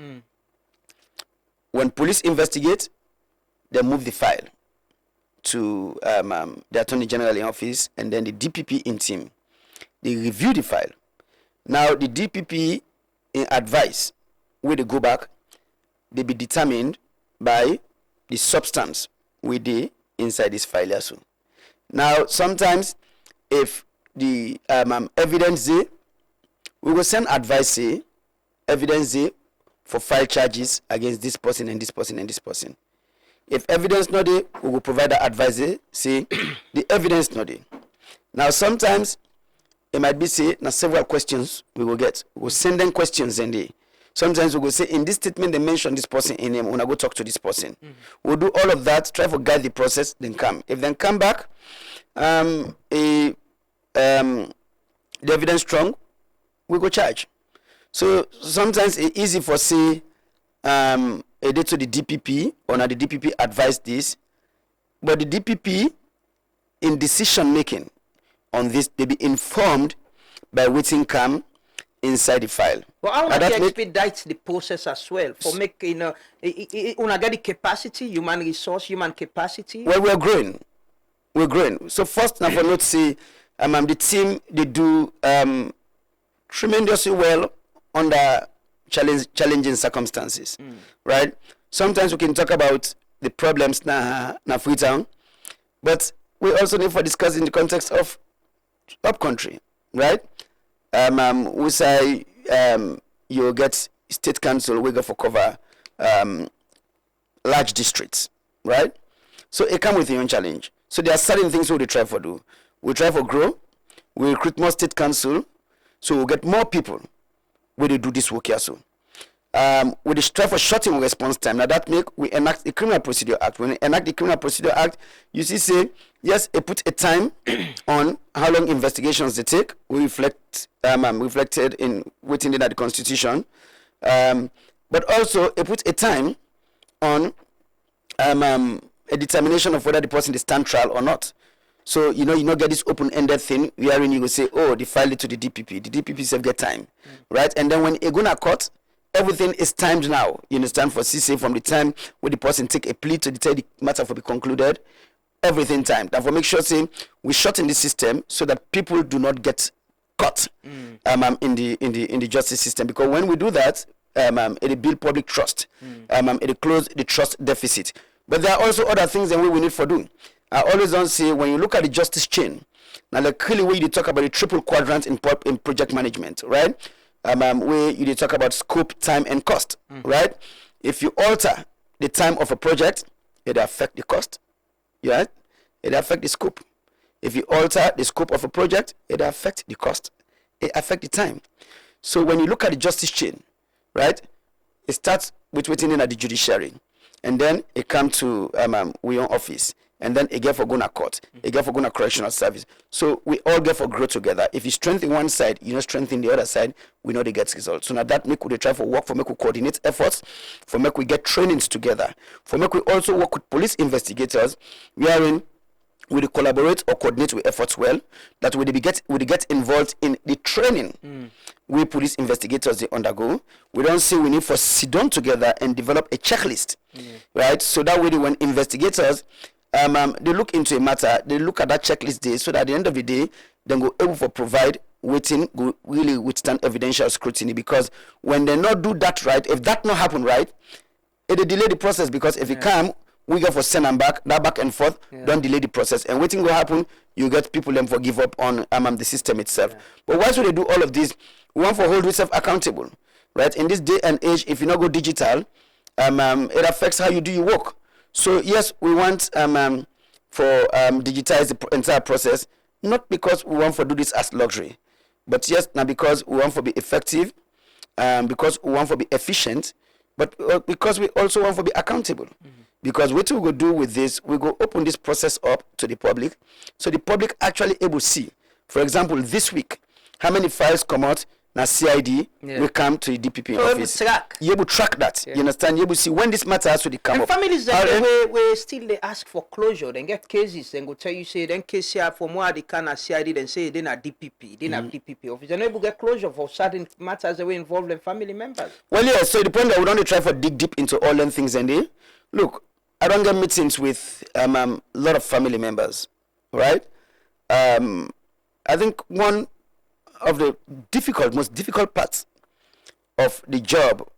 When police investigate, they move the file to the Attorney General in office, and then the DPP in team. They review the file. Now the DPP in advice, where they go back, they be determined by the substance we did inside this file also. Now sometimes if the evidence there, we will send advice say, evidence there for file charges against this person and this person and this person. If evidence not there, we will provide the advice say the evidence not there. Now sometimes it might be say now several questions we will get. We will send them questions and they. Sometimes we will say in this statement they mention this person in name. When I go talk to this person, we'll do all of that. Try to guide the process. Then come. If then come back, the evidence strong, we go charge. So sometimes it's easy for say a day to the DPP or now the DPP advise this, but the DPP in decision making on this they be informed by waiting come inside the file. Well, I want And to that expedite the process as well for making una get the capacity, human resource, human capacity. Well, we're growing. So first and foremost, say the team they do tremendously well under challenging circumstances, right? Sometimes we can talk about the problems na Freetown, but we also need to discuss in the context of upcountry, right? We say you get state council we go for cover large districts, right? So it come with your own challenge. So there are certain things we try for do. We try for grow. We recruit more state council, so we get more people when they do this work here. So we try for shortening response time. Now that make we enact the Criminal Procedure Act. When we enact the Criminal Procedure Act, you see say yes, it put a time on how long investigations they take. We reflected in within the Constitution, but also it put a time on a determination of whether the person is stand trial or not. So you not get this open-ended thing wherein you will say, oh, they filed it to the DPP. The DPP self get time, right? And then when it go to court, everything is timed now. You understand? For Sesay, from the time when the person take a plea to the matter for be concluded, everything timed. And for make sure say we shorten the system so that people do not get caught in the justice system. Because when we do that, it build public trust. It close the trust deficit. But there are also other things that we need for doing. I always don't say when you look at the justice chain, now the clearly way you talk about the triple quadrant in project management, right? Where you talk about scope, time, and cost, right? If you alter the time of a project, it affect the cost, right? It affect the scope. If you alter the scope of a project, it affect the cost. It affect the time. So when you look at the justice chain, right, it starts with waiting in at the judiciary, and then it comes to we own office. And then it get for going to court, it get for going to correctional service. So we all get for grow together. If you strengthen one side, strengthen the other side, we know they get results. So now that make we try for work, for make we coordinate efforts, for make we get trainings together, for make we also work with police investigators, wherein we collaborate or coordinate with efforts well, that we get involved in the training we police investigators they undergo. We don't say we need for sit down together and develop a checklist, right? So that way when investigators they look into a matter, they look at that checklist day, so that at the end of the day, then go able to provide waiting, go really withstand evidential scrutiny. Because when they not do that right, if that not happen right, it delay the process. Because if it come, we go for send and back and forth, don't delay the process. And waiting will happen, you get people them for give up on the system itself. But why should they do all of this? We want to hold yourself accountable, right? In this day and age, if you not go digital, it affects how you do your work. So yes, we want for digitize the entire process, not because we want to do this as luxury, but yes, now because we want to be effective, because we want to be efficient, but because we also want to be accountable. Because what we go do with this, we go open this process up to the public, so the public actually able to see. For example, this week, how many files come out? Now CID will come to the DPP office. You able track that. You understand? You able see when this matter has to come and up. Families that we still they ask for closure. Then get cases. Then go tell you say then case here for more they can CID. Then say they na DPP. They na DPP office. They able get closure for certain matters that we involve them family members. Well, yeah. So the point that we don't try for dig deep into all them things and they look. I don't get meetings with a lot of family members, right? I think one of the most difficult parts of the job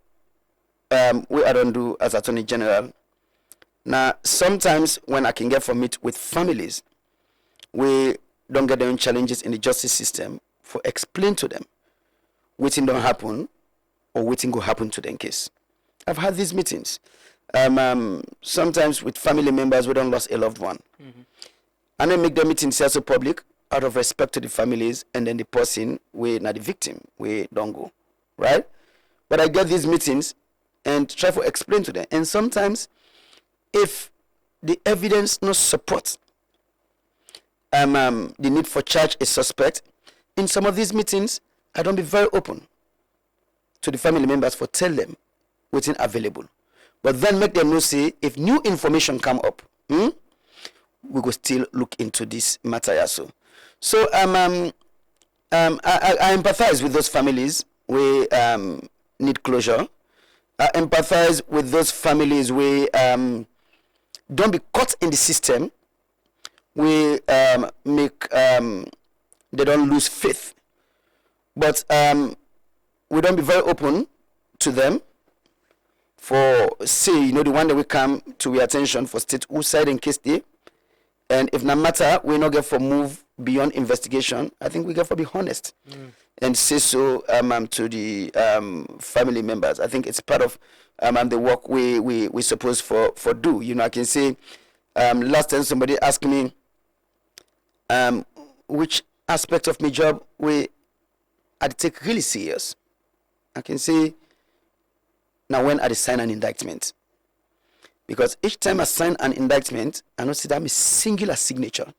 we I don't do as Attorney General. Now, sometimes when I can get for meet with families, we don't get their own challenges in the justice system for explain to them waiting don't happen or waiting go happen to them case. I've had these meetings. Sometimes with family members we don't lost a loved one. And then make the meetings also public out of respect to the families, and then the person we not the victim we don't go, right? But I get these meetings and try to explain to them, and sometimes if the evidence not support the need for charge a suspect, in some of these meetings I don't be very open. to the family members for tell them what's available. But then make them know, say, if new information come up, we go still look into this matter also. So I empathize with those families we need closure. I empathize with those families we don't be caught in the system. We make they don't lose faith. But we don't be very open to them for, say, the one that we come to your attention for state who side in case they, and if no matter we not get for move beyond investigation, I think we get for be honest and say so to the family members. I think it's part of the work we supposed for do. I can say last time somebody asked me which aspect of my job I take really serious. I can say now when I sign an indictment. Because each time I sign an indictment, I know that my singular signature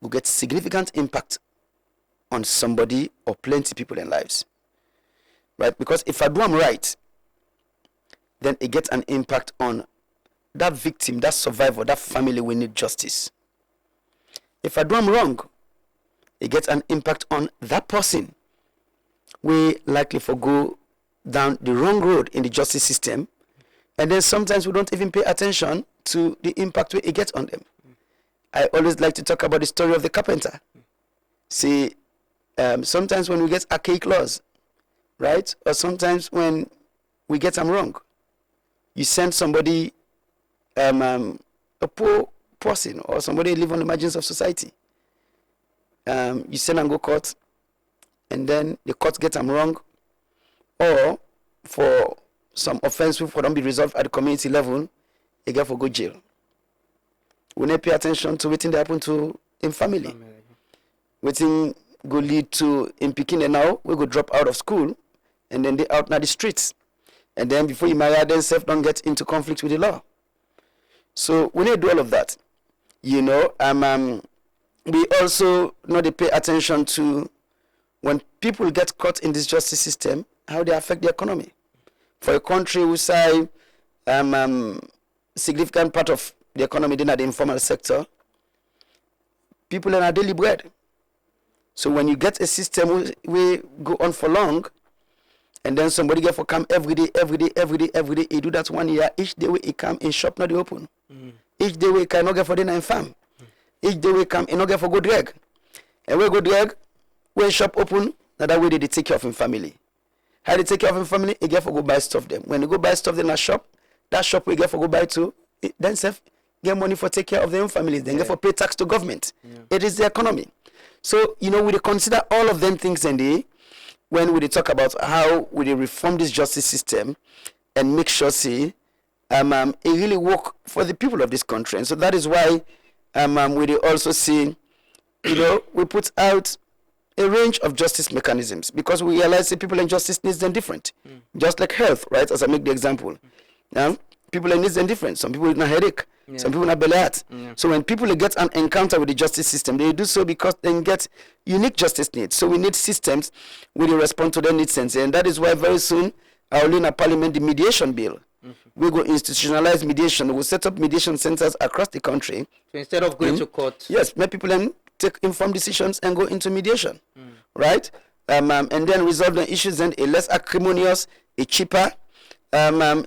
will get significant impact on somebody or plenty people in lives. Right? Because if I do them right, then it gets an impact on that victim, that survivor, that family will need justice. If I do them wrong, it gets an impact on that person. We likely go down the wrong road in the justice system, and then sometimes we don't even pay attention to the impact it gets on them. I always like to talk about the story of the carpenter. See, sometimes when we get archaic laws, right, or sometimes when we get them wrong, you send somebody, a poor person or somebody live on the margins of society. You send and go court, and then the court gets them wrong, or for some offense which don't be resolved at the community level, they get for go jail. We need to pay attention to what that happen to in family. What thing go lead to in Pekin now, we go drop out of school, and then they out na the streets. And then before you marry themselves, don't get into conflict with the law. So we need to do all of that. We also need to pay attention to when people get caught in this justice system, how they affect the economy. For a country who say significant part of the economy in the informal sector, people are daily bread. So when you get a system we go on for long, and then somebody get for come every day, he do that 1 year, each day he come in shop not open. Each day we cannot get for dinner in farm. Each day we come, he not get for go drag. And we go drag, when shop open, that way they take care of him family. How they take care of him family, he get for go buy stuff them. When they go buy stuff in a shop, that shop we get for go buy too, then self get money for take care of their own families, then get for pay tax to government. It is the economy. So, we consider all of them things and when we talk about how we reform this justice system and make sure it really work for the people of this country. And so that is why we also see, we put out a range of justice mechanisms because we realize that people in justice needs them different. Just like health, right? As I make the example. Now, people in needs them different. Some people with a headache. Some people have belly heart. So when people get an encounter with the justice system, they do so because they get unique justice needs. So we need systems where they respond to their needs. And that is why very soon I will in a parliament the mediation bill. We go institutionalize mediation. We'll set up mediation centers across the country. So instead of going to court. Yes, make people then take informed decisions and go into mediation. Right? And then resolve the issues and a less acrimonious, a cheaper, it'll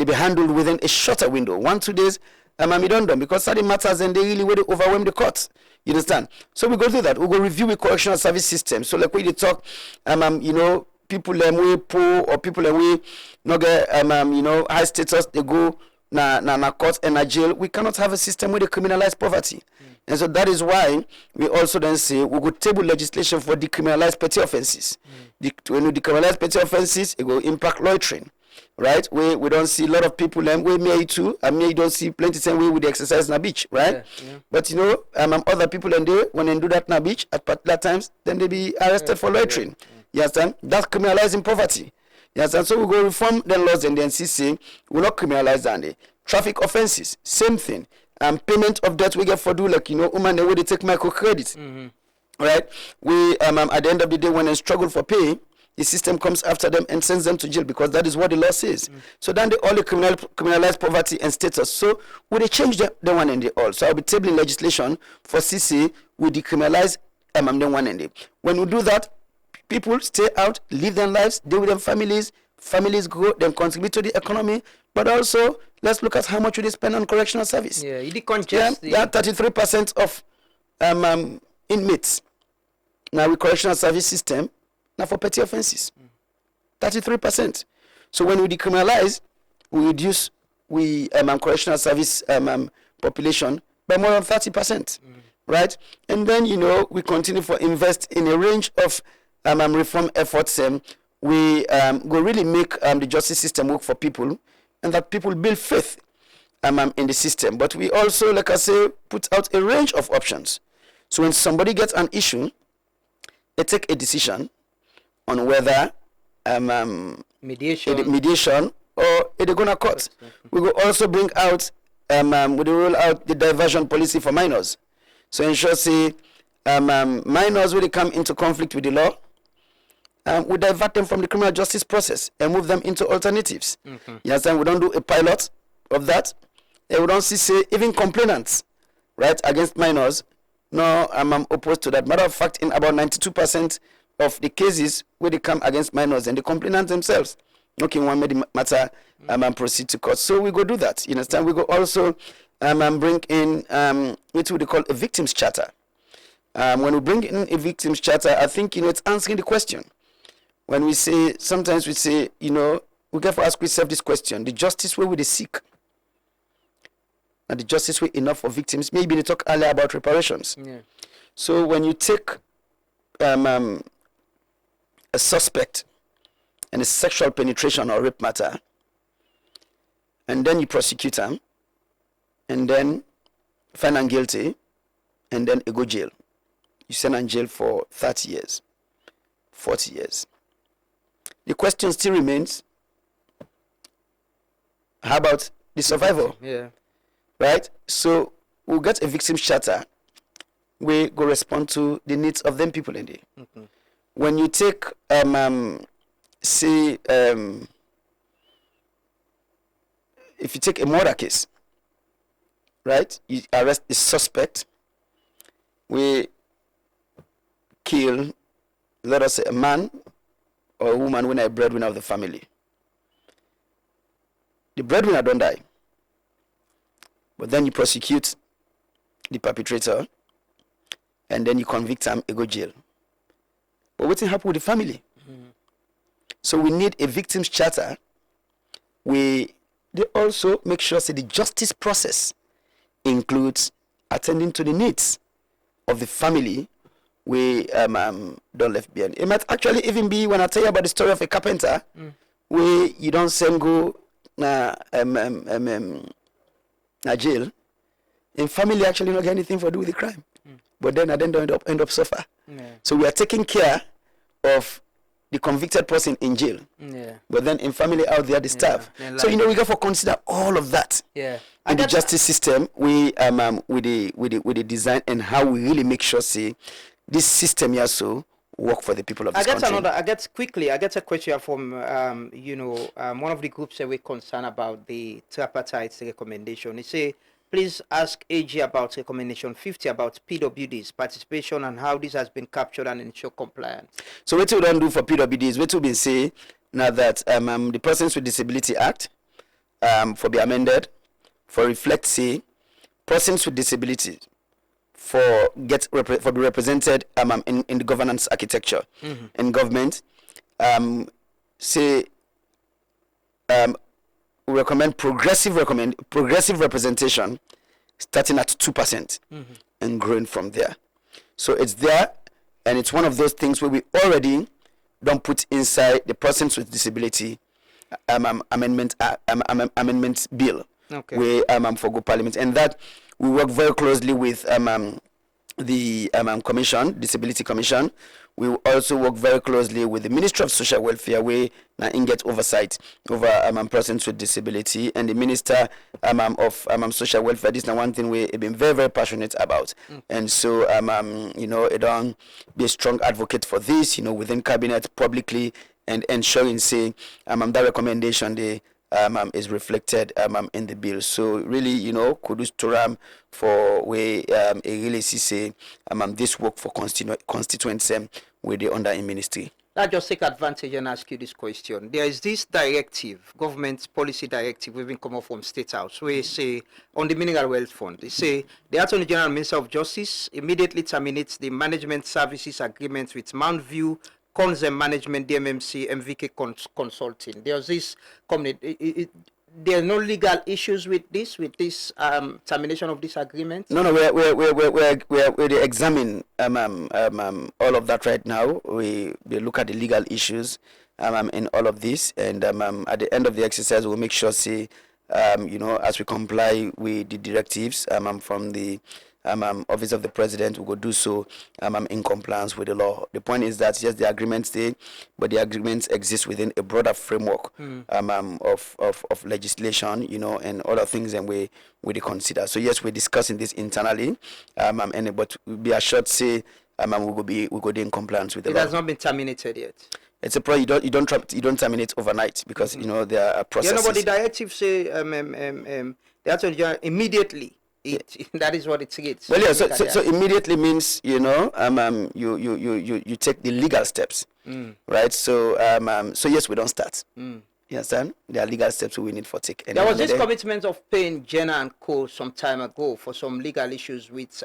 be handled within a shorter window. 1-2 days, it done because certain matters and they really will overwhelm the courts. You understand? So we go through that. We go review the correctional service system. So like when you talk, people we poor or people we not get high status, they go na court and na jail. We cannot have a system where they criminalize poverty. And so that is why we also then say we go table legislation for decriminalize petty offenses. When we decriminalize petty offenses, it will impact loitering. Right? We don't see a lot of people we may too, and may don't see plenty same way with the exercise na beach, right? But other people and they when they do that na beach at particular times, then they be arrested for loitering. You understand? That's criminalizing poverty. You understand? So we go reform the laws and then say we not criminalize that. Traffic offenses, same thing. Payment of debt we get for do woman the way they take microcredit. right? We at the end of the day, when they struggle for pay, the system comes after them and sends them to jail because that is what the law says. So then they all criminalize poverty and status. So would they change the one and the all? So I'll be tabling legislation for Sesay. We decriminalize the one and the. When we do that, people stay out, live their lives, deal with their families grow, then contribute to the economy. But also, let's look at how much we spend on correctional service. Yeah, you decongest. Yeah, 33% of inmates now with correctional service system now for petty offenses. 33%. So when we decriminalize, we reduce correctional service population by more than 30%. Right? And then we continue to invest in a range of reform efforts. We go really make the justice system work for people, and that people build faith in the system. But we also, like I say, put out a range of options. So when somebody gets an issue, they take a decision on whether mediation or they're going to court. We will also bring out, we will roll out the diversion policy for minors. So ensure, say, minors, when they come into conflict with the law, we divert them from the criminal justice process and move them into alternatives. You understand? We don't do a pilot of that. And we don't see, say, even complainants, right, against minors. No, I'm opposed to that. Matter of fact, in about 92% of the cases where they come against minors and the complainants themselves, one made the matter proceed to court. So we go do that. You understand? We go also bring in what we call a victims charter. When we bring in a victims charter, I think it's answering the question. When we say, sometimes we say, we get to ask ourselves this question: the justice way we seek, and the justice way enough for victims. Maybe they talk earlier about reparations. Yeah. So when you take a suspect in a sexual penetration or rape matter, and then you prosecute them, and then find them guilty, and then you go jail. You send them jail for 30 years, 40 years. The question still remains, how about the survivor? Yeah. Right? So we'll get a victims charter. We go respond to the needs of them people in there. When you take, say, if you take a murder case, right? You arrest the suspect. We kill, let us say, a man or a woman when a breadwinner of the family. The breadwinner don't die. But then you prosecute the perpetrator and then you convict him, you go jail. But what happen with the family? So we need a victims charter. They also make sure that the justice process includes attending to the needs of the family we don't left behind. It might actually even be when I tell you about the story of a carpenter, where you don't send go na jail, and family actually not get anything for do with the crime. But then I then don't end up suffer. Yeah. So we are taking care of the convicted person in jail. Yeah. But then in family out there, they starve. Yeah. So we got to consider all of that. Yeah. In the justice system, we with the design and how we really make sure say this system here so work for the people of this country. I get a question from one of the groups that we're concerned about the tripartite recommendation. They say, please ask AG about recommendation 50 about PWD's participation and how this has been captured and ensure compliance. So what we don't do for PWDs, what we been say now that the Persons with Disability Act for be amended for reflect say persons with disabilities for be represented in the governance architecture in government. We recommend progressive representation starting at 2% and growing from there. So it's there, and it's one of those things where we already don't put inside the Persons with Disability amendment bill. Okay. We for go parliament, and that we work very closely with the commission, Disability Commission. We will also work very closely with the Ministry of Social Welfare, where now in get oversight over persons with disability, and the Minister of Social Welfare. This is one thing we have been very, very passionate about, and so it don't be a strong advocate for this, within cabinet publicly, and ensuring say that recommendation they is reflected in the bill. So really, kudos to Ram for where a really say this work for constituents where they under in ministry. I'll just take advantage and ask you this question. There is this directive, government policy directive, we've been come up from State House, where say on the Mineral Wealth Fund, they say the Attorney General Minister of Justice immediately terminates the management services agreement with Mount View Consem Management, DMMC, MVK Consulting. There's this community. There are no legal issues with this termination of this agreement. No, we examine all of that right now. We look at the legal issues in all of this, and at the end of the exercise, we'll make sure as we comply with the directives from the Office of the President, we will do so in compliance with the law. The point is that yes, the agreements stay, but the agreements exist within a broader framework of legislation, and other things, and we consider. So yes, we're discussing this internally, but be assured, we will be in compliance with the law. It has not been terminated yet. It's a you don't terminate overnight because there are processes. But the directive say the Attorney General immediately. That is what it says. Well, yeah. So immediately means you take the legal steps, right? So so yes, we don't start. You understand? There are legal steps we need for take. There was this commitment of paying Jenna and Co. some time ago for some legal issues with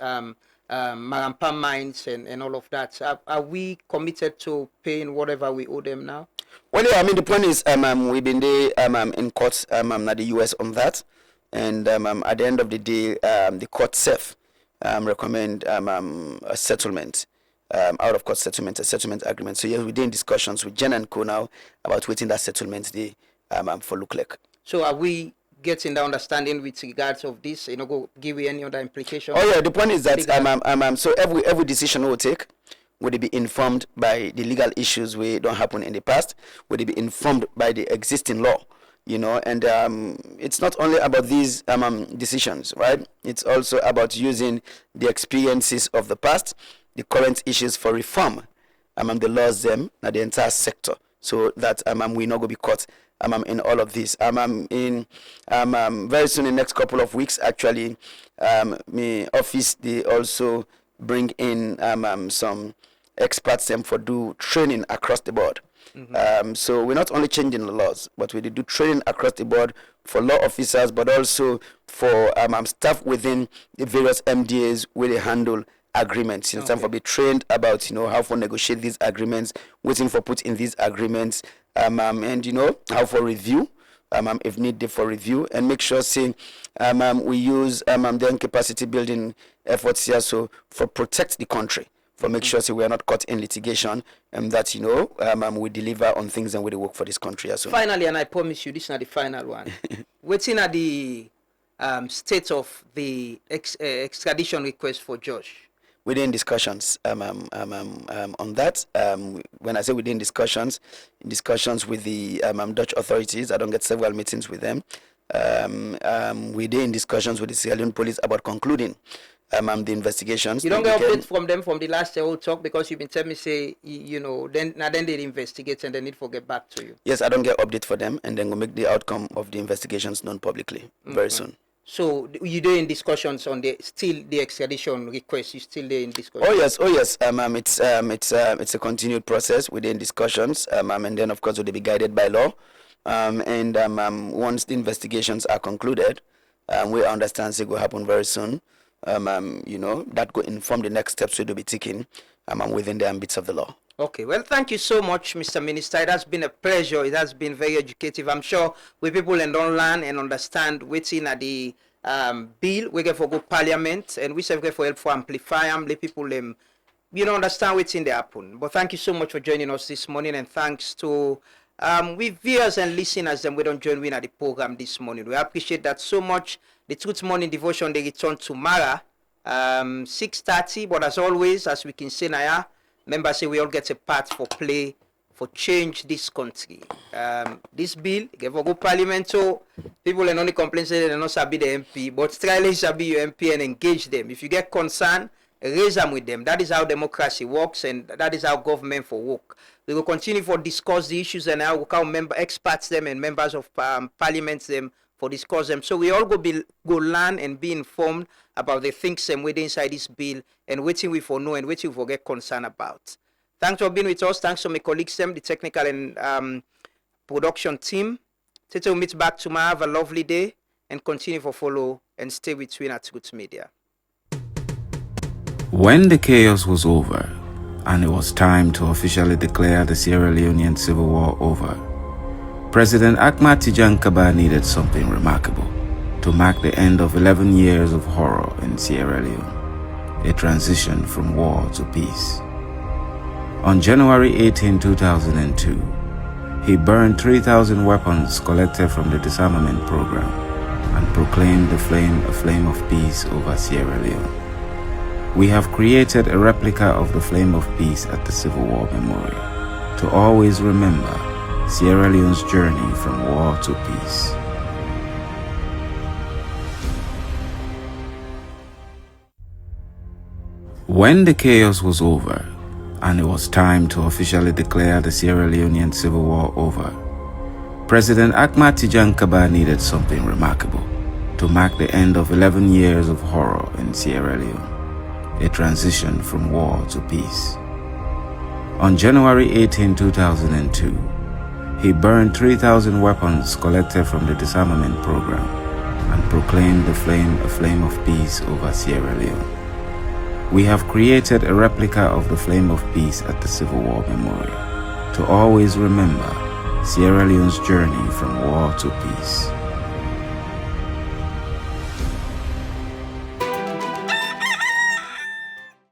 Marampa mines and all of that. Are we committed to paying whatever we owe them now? Well, yeah. I mean, the point is, we've been there in court at the US on that. And at the end of the day, the court self recommend a settlement, out of court settlement, a settlement agreement. So yes, we're doing discussions with Jen and Co now about waiting that settlement day for look like. So are we getting the understanding with regards of this? Go give you any other implication? Oh yeah, the point is that so every decision we'll take, would it be informed by the legal issues we don't happen in the past? Would it be informed by the existing law? And it's not only about these decisions, right? It's also about using the experiences of the past, the current issues for reform, the laws, the entire sector, so that we not go be caught in all of this. In very soon, in the next couple of weeks, actually, my office they also bring in some experts for do training across the board. So we're not only changing the laws, but we do training across the board for law officers, but also for staff within the various MDAs where they handle agreements. Time for be trained about how to negotiate these agreements, waiting for put in these agreements, and how for review. If needed for review, and make sure we use the capacity building efforts here so for protect the country. For make sure we are not caught in litigation, and that we deliver on things and we work for this country as well. Finally, and I promise you, this is not the final one. Waiting at the state of the extradition request for Josh. We're in discussions on that. When I say we're in discussions with the Dutch authorities. I don't get several meetings with them. We're in discussions with the Sierra Leone police about concluding the investigations. You don't get updates from them from the last whole talk because you've been telling me then they investigate and they need to get back to you. Yes, I don't get update for them, and then we'll make the outcome of the investigations known publicly very soon. So you do in discussions on the extradition request. You still there in discussion? Oh yes. It's a continued process within discussions, and then of course will they be guided by law. And once the investigations are concluded, we understand it will happen very soon. That will inform the next steps we will be taking within the ambits of the law. Okay, well, thank you so much, Mr. Minister. It has been a pleasure. It has been very educative. I'm sure we people and don't learn and understand waiting at the bill. We get for go parliament, and we serve for help for amplify and let people understand what's in the happen. But thank you so much for joining us this morning, and thanks to we viewers and listeners we don't join in at the program this morning. We appreciate that so much. The Truth Morning Devotion they return tomorrow 6:30. But as always, as we can say now, members say we all get a part for play for change this country. This bill, give a good parliament, so people are only complain say they not sabi the MP, but try to sabi your MP and engage them. If you get concern, raise them with them. That is how democracy works, and that is how government for work. We will continue for discuss the issues, and I will call member experts them and members of parliament them for discuss them. So we all go learn and be informed about the things them within inside this bill and waiting we for know and waiting for get concerned about. Thanks for being with us. Thanks to my colleagues, them, the technical and production team. Tete will meet back tomorrow. Have a lovely day and continue to follow and stay between at Good Media. When the chaos was over and it was time to officially declare the Sierra Leonean Civil War over, President Ahmad Tijan Kaba needed something remarkable to mark the end of 11 years of horror in Sierra Leone, a transition from war to peace. On January 18, 2002, he burned 3,000 weapons collected from the disarmament program and proclaimed the flame a flame of peace over Sierra Leone. We have created a replica of the flame of peace at the Civil War Memorial to always remember Sierra Leone's journey from war to peace. When the chaos was over and it was time to officially declare the Sierra Leonean Civil War over, President Ahmad Tijan Kaba needed something remarkable to mark the end of 11 years of horror in Sierra Leone, a transition from war to peace. On January 18, 2002, he burned 3,000 weapons collected from the disarmament program and proclaimed the flame a flame of peace over Sierra Leone. We have created a replica of the flame of peace at the Civil War Memorial to always remember Sierra Leone's journey from war to peace.